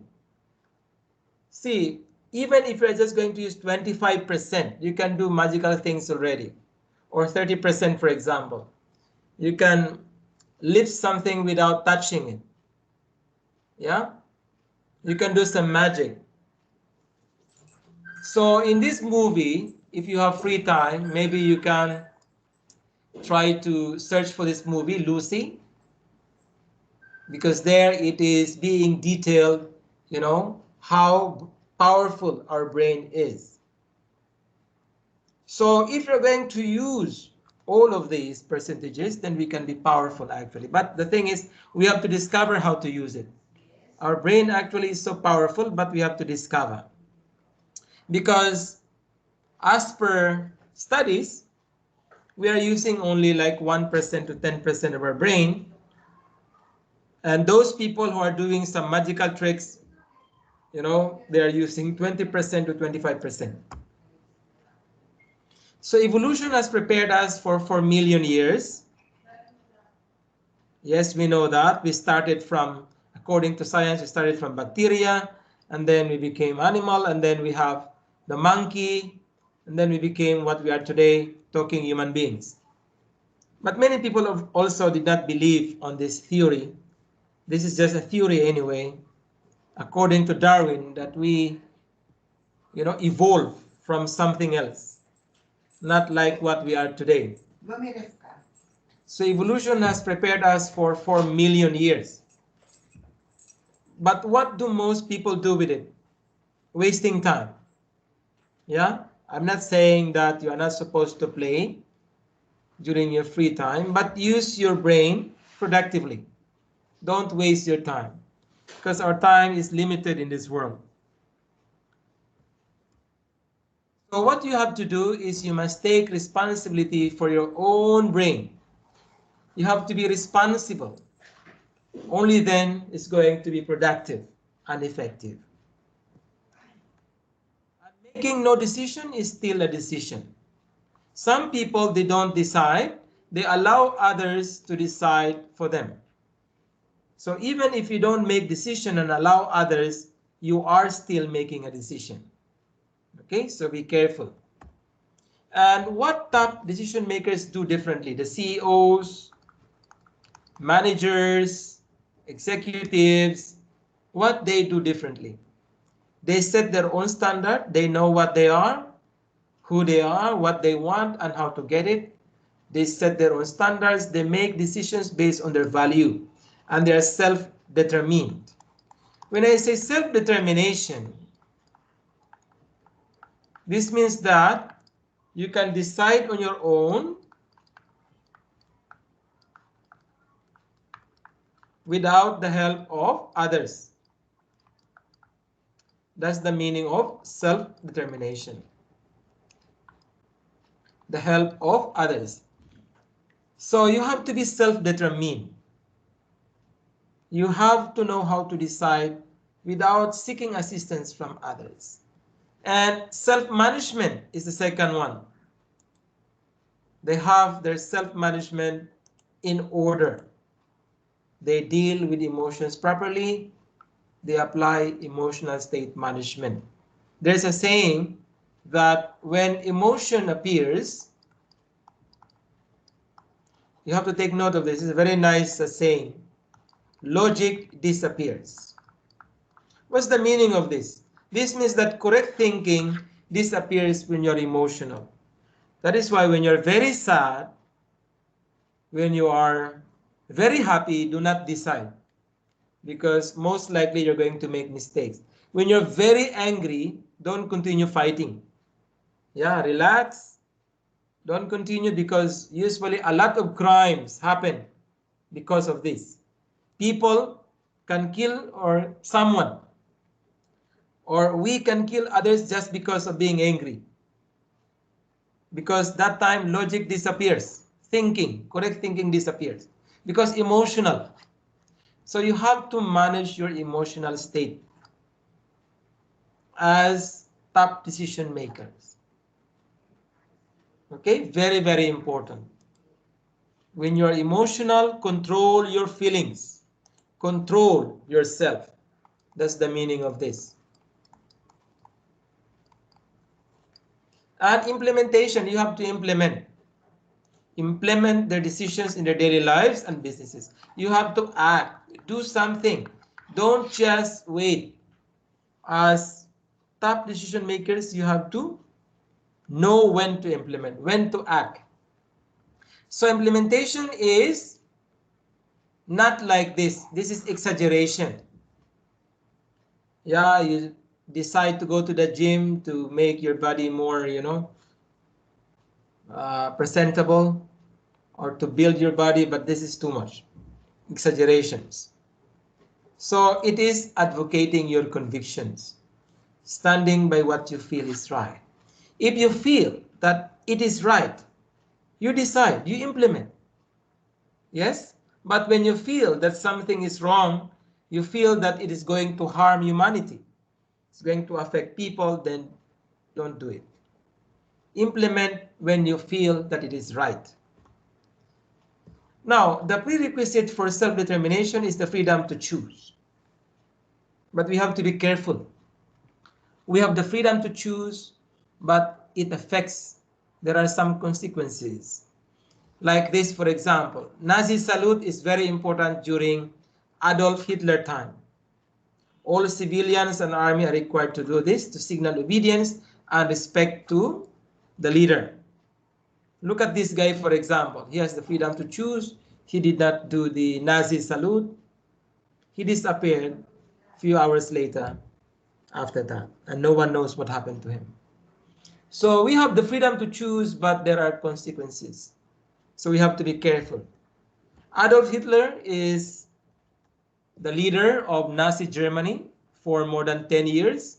See, even if you're just going to use 25%, you can do magical things already. Or 30%, for example. You can lift something without touching it. Yeah? You can do some magic. So in this movie, if you have free time, maybe you can try to search for this movie, Lucy, because there it is being detailed, how powerful our brain is. So if you're going to use all of these percentages, then we can be powerful actually. But the thing is, we have to discover how to use it. Our brain actually is so powerful, but we have to discover. Because as per studies, we are using only like 1% to 10% of our brain. And those people who are doing some magical tricks, they are using 20% to 25%. So evolution has prepared us for 4 million years. Yes, we know that. We started from, according to science, we started from bacteria, and then we became animal, and then we have the monkey, and then we became what we are today, talking human beings. But many people also did not believe on this theory. This is just a theory anyway, according to Darwin, that we, evolve from something else, not like what we are today. So evolution has prepared us for 4 million years. But what do most people do with it? Wasting time. Yeah, I'm not saying that you are not supposed to play during your free time, but use your brain productively. Don't waste your time, because our time is limited in this world. what you have to do is you must take responsibility for your own brain. You have to be responsible. Only then it's going to be productive and effective. And making no decision is still a decision. Some people, they don't decide. They allow others to decide for them. So even if you don't make decision and allow others, you are still making a decision. Okay, so be careful. And what top decision makers do differently? The CEOs, managers, executives, what they do differently? They set their own standard. They know what they are, who they are, what they want, and how to get it. They set their own standards. They make decisions based on their value, and they are self-determined. When I say self-determination, this means that you can decide on your own without the help of others. That's the meaning of self-determination. The help of others. So you have to be self-determined. You have to know how to decide without seeking assistance from others. And self-management is the second one. They have their self-management in order. They deal with emotions properly. They apply emotional state management. There's a saying that when emotion appears, you have to take note of this. It's a very nice saying. Logic disappears. What's the meaning of this? This means that correct thinking disappears when you're emotional. That is why when you're very sad, when you are very happy, do not decide, because most likely you're going to make mistakes. When you're very angry, don't continue fighting. Yeah, relax. Don't continue, because usually a lot of crimes happen because of this. People can kill or someone, or we can kill others just because of being angry. Because that time logic disappears. Thinking, correct thinking disappears. Because emotional. So you have to manage your emotional state as top decision makers. Okay, very, very important. When you're emotional, control your feelings. Control yourself. That's the meaning of this. And implementation, you have to implement. Implement their decisions in their daily lives and businesses. You have to act, do something. Don't just wait. As top decision makers, you have to know when to implement, when to act. So implementation is not like this. This is exaggeration. Yeah, you decide to go to the gym to make your body more, presentable, or to build your body, but this is too much. Exaggerations. So it is advocating your convictions, standing by what you feel is right. If you feel that it is right, you decide, you implement. Yes? But when you feel that something is wrong, you feel that it is going to harm humanity, it's going to affect people, then don't do it. Implement when you feel that it is right. Now, the prerequisite for self-determination is the freedom to choose. But we have to be careful. We have the freedom to choose, but it affects, there are some consequences. Like this, for example, Nazi salute is very important during Adolf Hitler time. All civilians and army are required to do this to signal obedience and respect to the leader. Look at this guy, for example. He has the freedom to choose. He did not do the Nazi salute. He disappeared a few hours later after that, and no one knows what happened to him. So we have the freedom to choose, but there are consequences. So we have to be careful. Adolf Hitler is the leader of Nazi Germany for more than 10 years.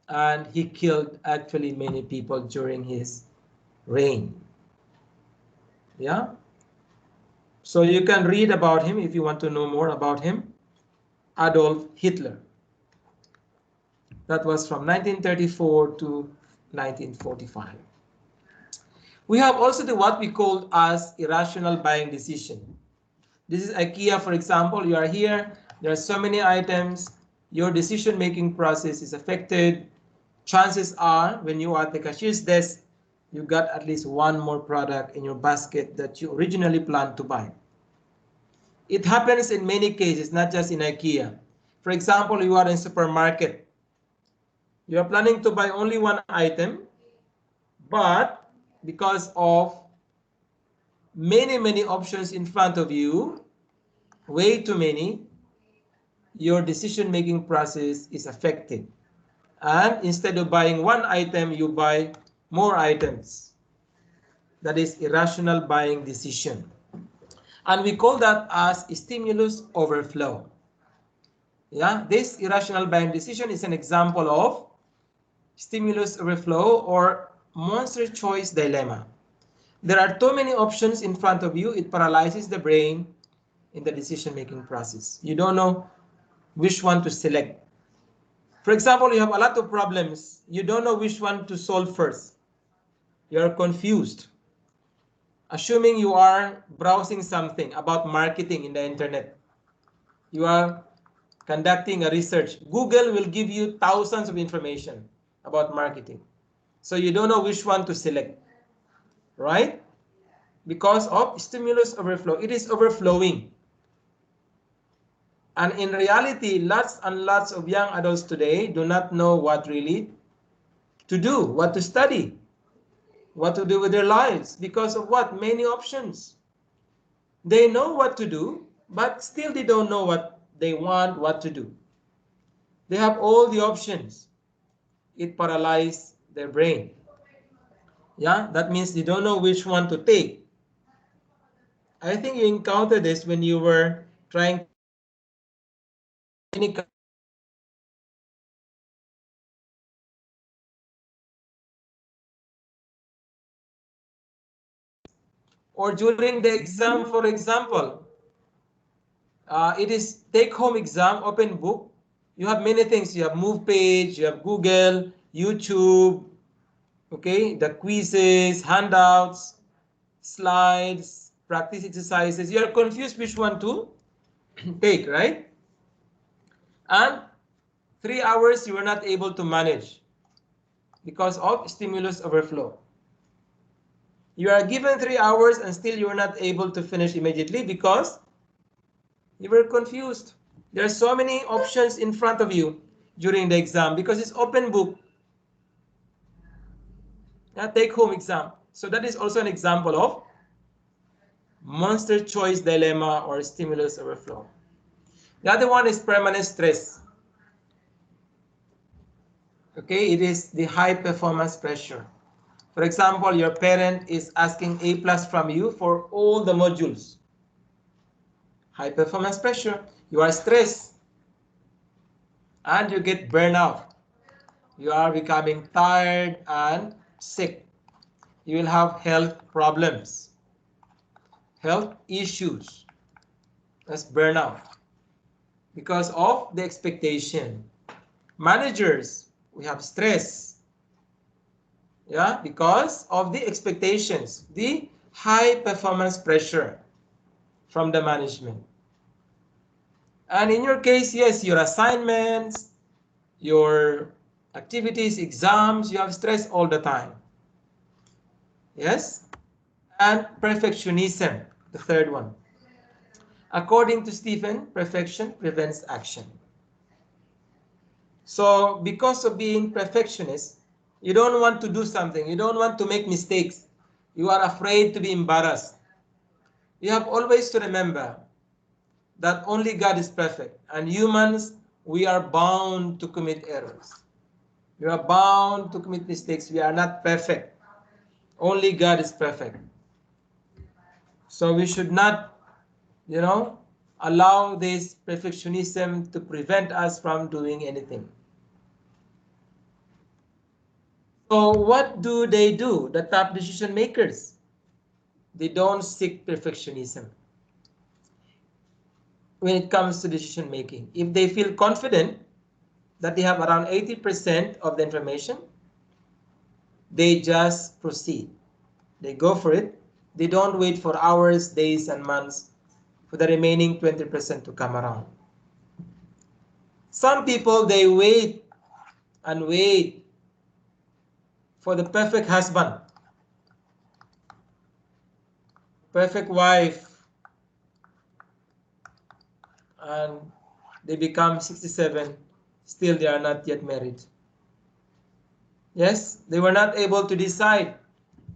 and he killed actually many people during his reign. Yeah. So you can read about him if you want to know more about him. Adolf Hitler. That was from 1934 to 1945. We have also what we call as irrational buying decision. This is IKEA, for example. You are here, there are so many items, your decision-making process is affected. Chances are, when you are at the cashier's desk, you got at least one more product in your basket that you originally planned to buy. It happens in many cases, not just in IKEA. For example, you are in a supermarket. You are planning to buy only one item, but because of many options in front of you, way too many, your decision-making process is affected. And instead of buying one item, you buy more items. That is irrational buying decision. And we call that as stimulus overflow. Yeah, this irrational buying decision is an example of stimulus overflow or monster choice dilemma. There are too many options in front of you. It paralyzes the brain in the decision-making process. You don't know which one to select. For example, you have a lot of problems. You don't know which one to solve first. You are confused. Assuming you are browsing something about marketing in the internet. You are conducting a research. Google will give you thousands of information about marketing. So you don't know which one to select, right? Because of stimulus overflow. It is overflowing. And in reality, lots and lots of young adults today do not know what really to do, what to study, what to do with their lives. Because of what? Many options. They know what to do, but still they don't know what they want, what to do. They have all the options. It paralyzes their brain. Yeah, that means they don't know which one to take. I think you encountered this when you were trying any or during the exam, for example. It is take-home exam, open book. You have many things. You have Move Page, you have Google, YouTube, okay, the quizzes, handouts, slides, practice exercises. You are confused which one to take, right? And 3 hours you were not able to manage because of stimulus overflow. You are given 3 hours and still you are not able to finish immediately because you were confused. There are so many options in front of you during the exam because it's open book. Take home exam. So that is also an example of monster choice dilemma or stimulus overflow. The other one is permanent stress. Okay, it is the high performance pressure. For example, your parent is asking A+ from you for all the modules. High performance pressure. You are stressed and you get burnout. You are becoming tired and sick. You will have health problems, health issues. That's burnout because of the expectation. Managers, we have stress, yeah, because of the expectations, the high performance pressure from the management. And in your case, yes, your assignments, your activities, exams, you have stress all the time. Yes? And perfectionism, the third one. According to Stephen, perfection prevents action. So because of being perfectionist, you don't want to do something. You don't want to make mistakes. You are afraid to be embarrassed. You have always to remember that only God is perfect. And humans, we are bound to commit errors. We are bound to commit mistakes. We are not perfect. Only God is perfect. So we should not, allow this perfectionism to prevent us from doing anything. So what do? The top decision makers. They don't seek perfectionism when it comes to decision making. If they feel confident that they have around 80% of the information, they just proceed. They go for it. They don't wait for hours, days, and months for the remaining 20% to come around. Some people, they wait and wait for the perfect husband, perfect wife, and they become 67, still they are not yet married. Yes, they were not able to decide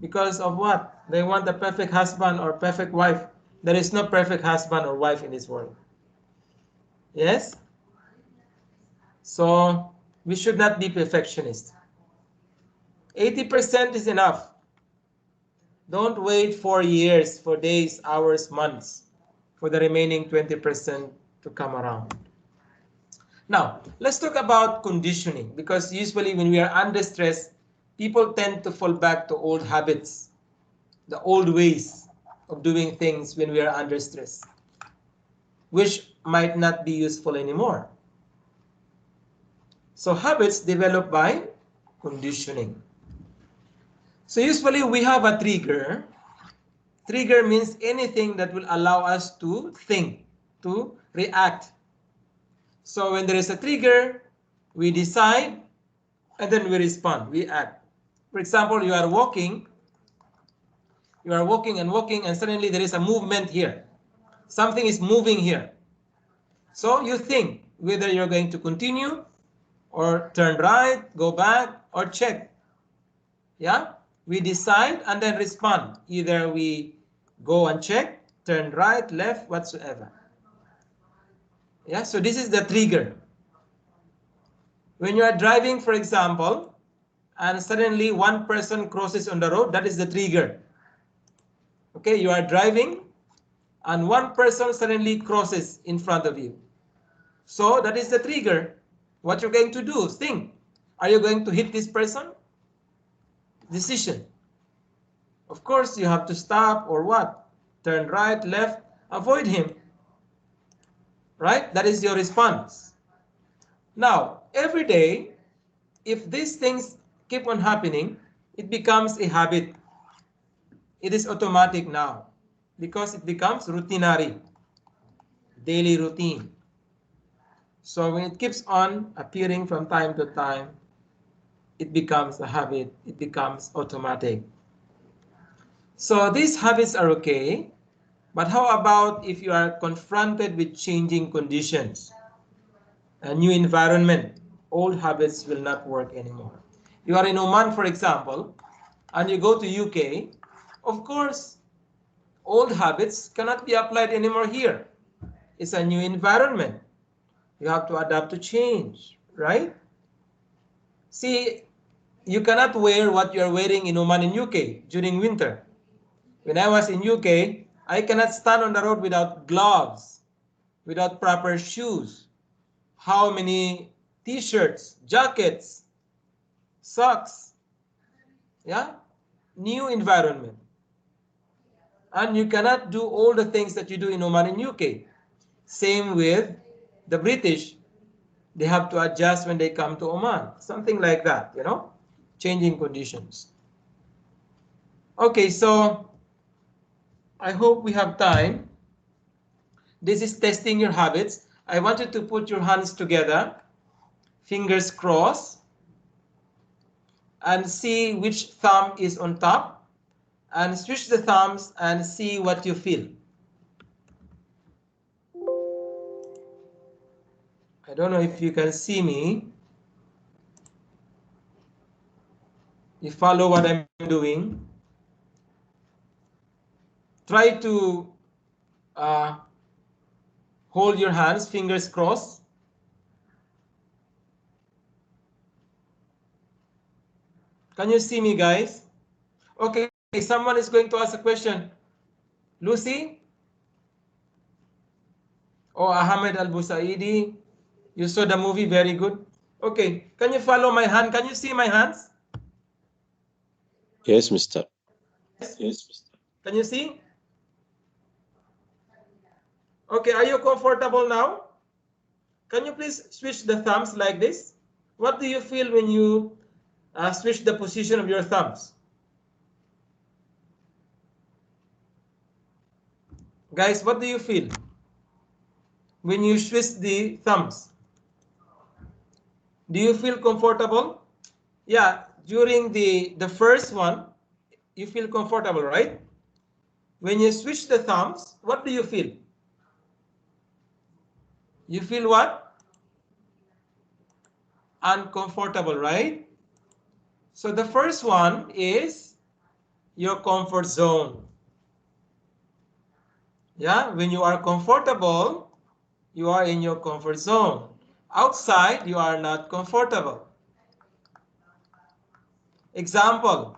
because of what? They want the perfect husband or perfect wife. There is no perfect husband or wife in this world. Yes? So we should not be perfectionists. 80% is enough. Don't wait for years, for days, hours, months for the remaining 20% to come around. Now, let's talk about conditioning, because usually when we are under stress, people tend to fall back to old habits, the old ways of doing things when we are under stress, which might not be useful anymore. So habits developed by conditioning. So usually we have a trigger. Trigger means anything that will allow us to think, to react. So when there is a trigger, we decide and then we respond, we act. For example, you are walking and walking, and suddenly there is a movement here. Something is moving here. So you think whether you're going to continue or turn right, go back, or check. Yeah, we decide and then respond. Either we go and check, turn right, left, whatsoever. Yeah, so this is the trigger. When you are driving, for example, and suddenly one person crosses on the road, that is the trigger. Okay, you are driving and one person suddenly crosses in front of you. So that is the trigger. What you're going to do, think. Are you going to hit this person? Decision. Of course, you have to stop or what? Turn right, left, avoid him. Right? That is your response. Now, every day, if these things keep on happening, it becomes a habit. It is automatic now because it becomes routinary, daily routine. So when it keeps on appearing from time to time, it becomes a habit, it becomes automatic. So these habits are okay, but how about if you are confronted with changing conditions, a new environment? Old habits will not work anymore. You are in Oman, for example, and you go to UK, of course, old habits cannot be applied anymore here. It's a new environment. You have to adapt to change, right? See, you cannot wear what you are wearing in Oman in UK during winter. When I was in UK, I cannot stand on the road without gloves, without proper shoes. How many t-shirts, jackets, socks? Yeah, new environment. And you cannot do all the things that you do in Oman in UK. Same with the British. They have to adjust when they come to Oman. Something like that, you know, changing conditions. Okay, so I hope we have time. This is testing your habits. I want you to put your hands together, fingers crossed, and see which thumb is on top, and switch the thumbs and see what you feel. I don't know if you can see me. You follow what I'm doing. Try to hold your hands, fingers crossed. Can you see me, guys? Okay, someone is going to ask a question. Lucy? Oh, Ahmed Al-Busaidi. You saw the movie, very good. Okay, can you follow my hand? Can you see my hands? Yes, Mr. Yes, Mr. Can you see? Okay, are you comfortable now? Can you please switch the thumbs like this? What do you feel when you switch the position of your thumbs? Guys, what do you feel when you switch the thumbs? Do you feel comfortable? Yeah, during the first one, you feel comfortable, right? When you switch the thumbs, what do you feel? You feel what? Uncomfortable, right? So the first one is your comfort zone. Yeah, when you are comfortable, you are in your comfort zone. Outside, you are not comfortable. Example,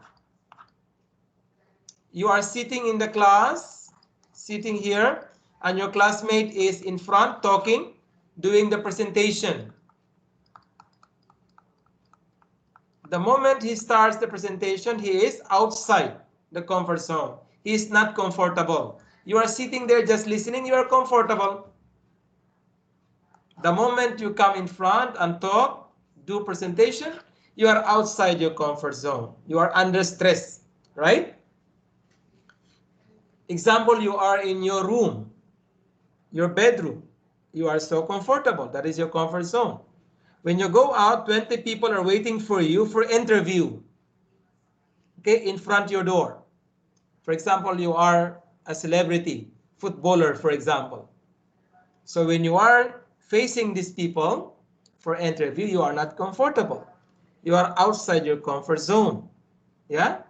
you are sitting in the class, sitting here, and your classmate is in front talking, doing the presentation. The moment he starts the presentation, he is outside the comfort zone. He is not comfortable. You are sitting there just listening, you are comfortable. The moment you come in front and talk, do presentation, you are outside your comfort zone. You are under stress, right? Example, you are in your room, your bedroom. You are so comfortable. That is your comfort zone. When you go out, 20 people are waiting for you for interview. Okay, in front of your door. For example, you are a celebrity, footballer, for example. So when you are facing these people for interview, you are not comfortable. You are outside your comfort zone. Yeah?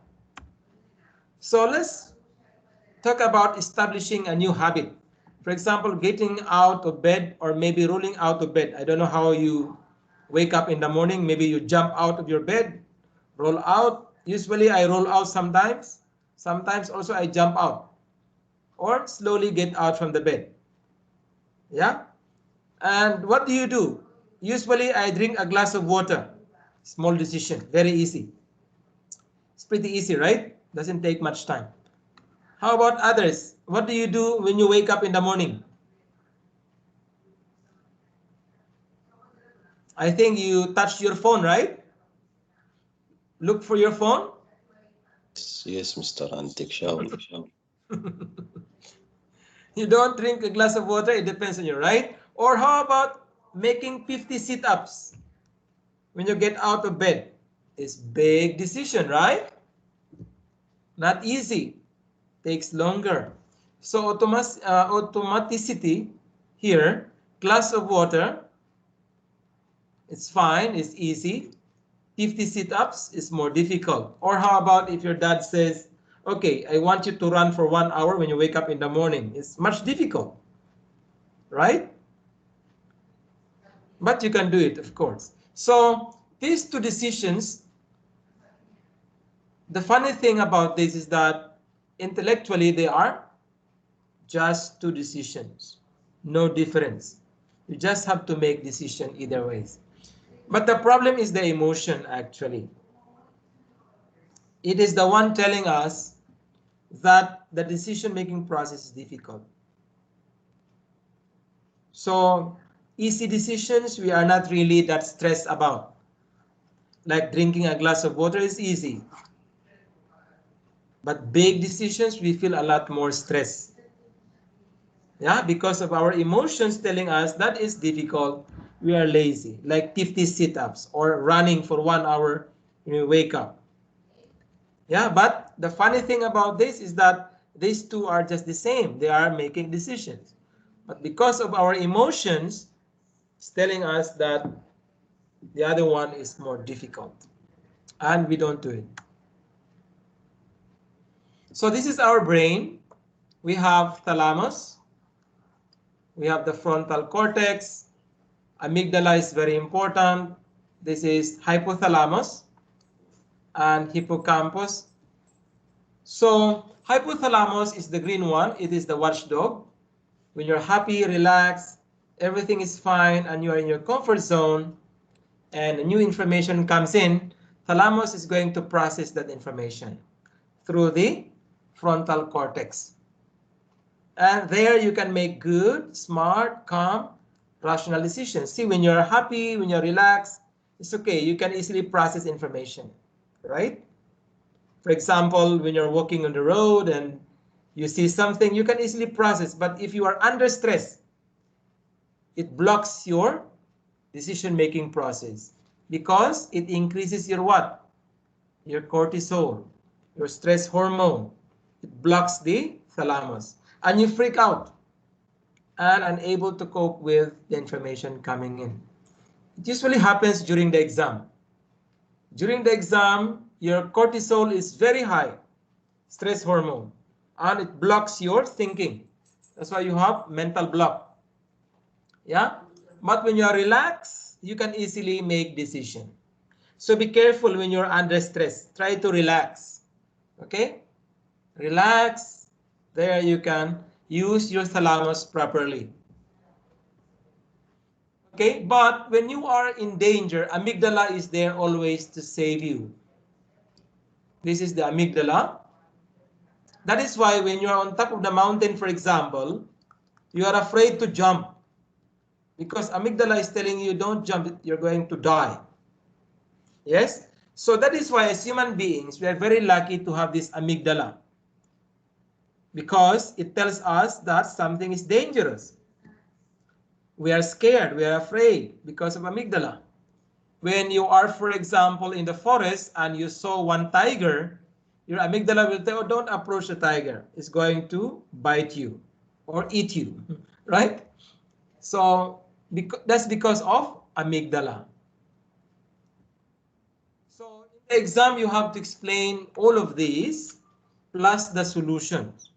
So let's talk about establishing a new habit. For example, getting out of bed or maybe rolling out of bed. I don't know how you wake up in the morning. Maybe you jump out of your bed, roll out. Usually I roll out sometimes. Sometimes also I jump out or slowly get out from the bed. Yeah? And what do? Usually I drink a glass of water. Small decision, very easy. It's pretty easy, right? Doesn't take much time. How about others? What do you do when you wake up in the morning? I think you touch your phone, right? Look for your phone. Yes, Mr. And take shower. You don't drink a glass of water, it depends on you, right? Or how about making 50 sit-ups when you get out of bed? It's big decision, right? Not easy. Takes longer. So automaticity here, glass of water, it's fine, it's easy. 50 sit-ups is more difficult. Or how about if your dad says, okay, I want you to run for 1 hour when you wake up in the morning. It's much difficult, right? But you can do it, of course. So these two decisions, the funny thing about this is that intellectually they are just two decisions, no difference. You just have to make decision either ways. But the problem is the emotion actually. It is the one telling us that the decision-making process is difficult. So easy decisions we are not really that stressed about. Like drinking a glass of water is easy. But big decisions we feel a lot more stress. Yeah, because of our emotions telling us that is difficult, we are lazy. Like 50 sit-ups or running for 1 hour when we wake up. Yeah, but the funny thing about this is that these two are just the same. They are making decisions. But because of our emotions, it's telling us that the other one is more difficult. And we don't do it. So this is our brain. We have thalamus. We have the frontal cortex. Amygdala is very important. This is hypothalamus and hippocampus. So hypothalamus is the green one. It is the watchdog. When you're happy, relaxed, everything is fine, and you are in your comfort zone, and new information comes in, thalamus is going to process that information through the frontal cortex. And there you can make good, smart, calm, rational decisions. See, when you're happy, when you're relaxed, it's okay. You can easily process information, right? For example, when you're walking on the road and you see something, you can easily process. But if you are under stress, it blocks your decision-making process because it increases your what? Your cortisol, your stress hormone. It blocks the thalamus. And you freak out and unable to cope with the information coming in. It usually happens during the exam. During the exam, your cortisol is very high, stress hormone, and it blocks your thinking. That's why you have mental block. Yeah? But when you are relaxed, you can easily make decision. So be careful when you're under stress. Try to relax. Okay? Relax. There you can use your thalamus properly. Okay, but when you are in danger, amygdala is there always to save you. This is the amygdala. That is why when you are on top of the mountain, for example, you are afraid to jump because amygdala is telling you don't jump, you're going to die. Yes? So that is why as human beings, we are very lucky to have this amygdala because it tells us that something is dangerous. We are scared, we are afraid because of amygdala. When you are, for example, in the forest and you saw one tiger, your amygdala will tell, oh, don't approach the tiger. It's going to bite you or eat you, right? So that's because of amygdala. So in the exam, you have to explain all of these plus the solutions.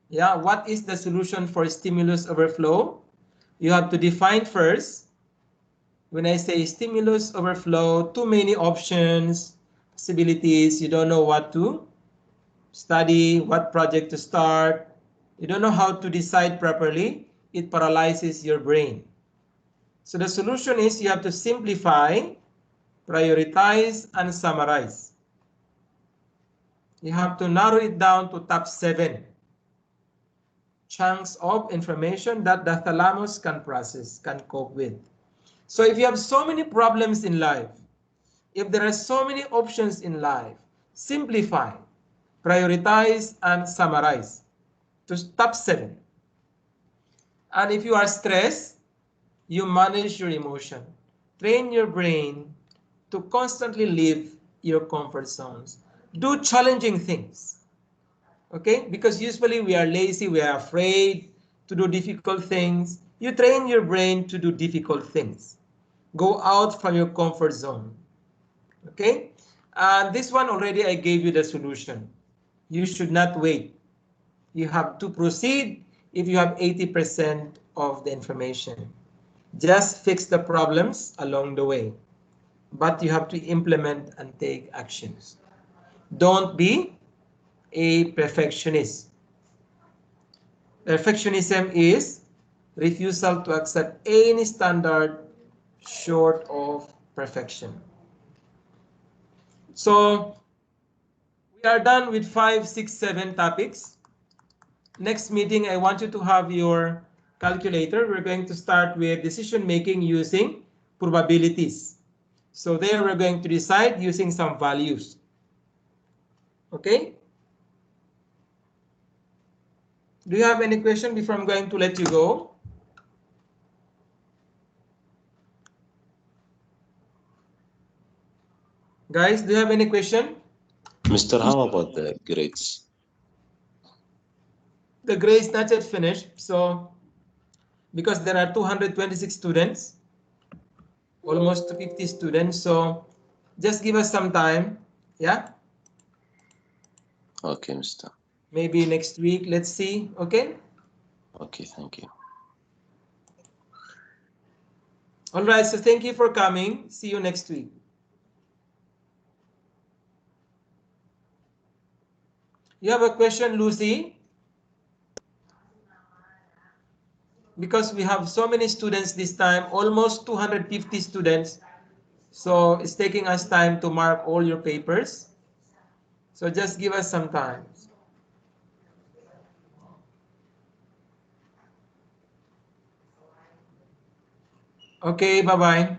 Yeah, what is the solution for stimulus overflow? You have to define first. When I say stimulus overflow, too many options, possibilities, you don't know what to study, what project to start, you don't know how to decide properly, it paralyzes your brain. So the solution is you have to simplify, prioritize, and summarize. You have to narrow it down to top 7 chunks of information that the thalamus can process, can cope with. So if you have so many problems in life, if there are so many options in life, simplify, prioritize, and summarize to top 7. And if you are stressed, you manage your emotion. Train your brain to constantly leave your comfort zones. Do challenging things. Okay? Because usually we are lazy, we are afraid to do difficult things. You train your brain to do difficult things. Go out from your comfort zone. Okay? And this one already I gave you the solution. You should not wait. You have to proceed if you have 80% of the information. Just fix the problems along the way. But you have to implement and take actions. Don't be a perfectionist. Perfectionism is refusal to accept any standard short of perfection. So we are done with 5, 6, 7 topics. Next meeting, I want you to have your calculator. We're going to start with decision making using probabilities. So there we're going to decide using some values. Okay? Do you have any question before I'm going to let you go? Guys, do you have any question? Mr. How about the grades? The grade is not yet finished, so because there are 226 students, almost 50 students, so just give us some time. Yeah. Okay, Mr. Maybe next week, let's see. Okay. Okay, thank you. All right, so thank you for coming. See you next week. You have a question, Lucy? Because we have so many students this time, almost 250 students. So it's taking us time to mark all your papers. So just give us some time. Okay, bye-bye.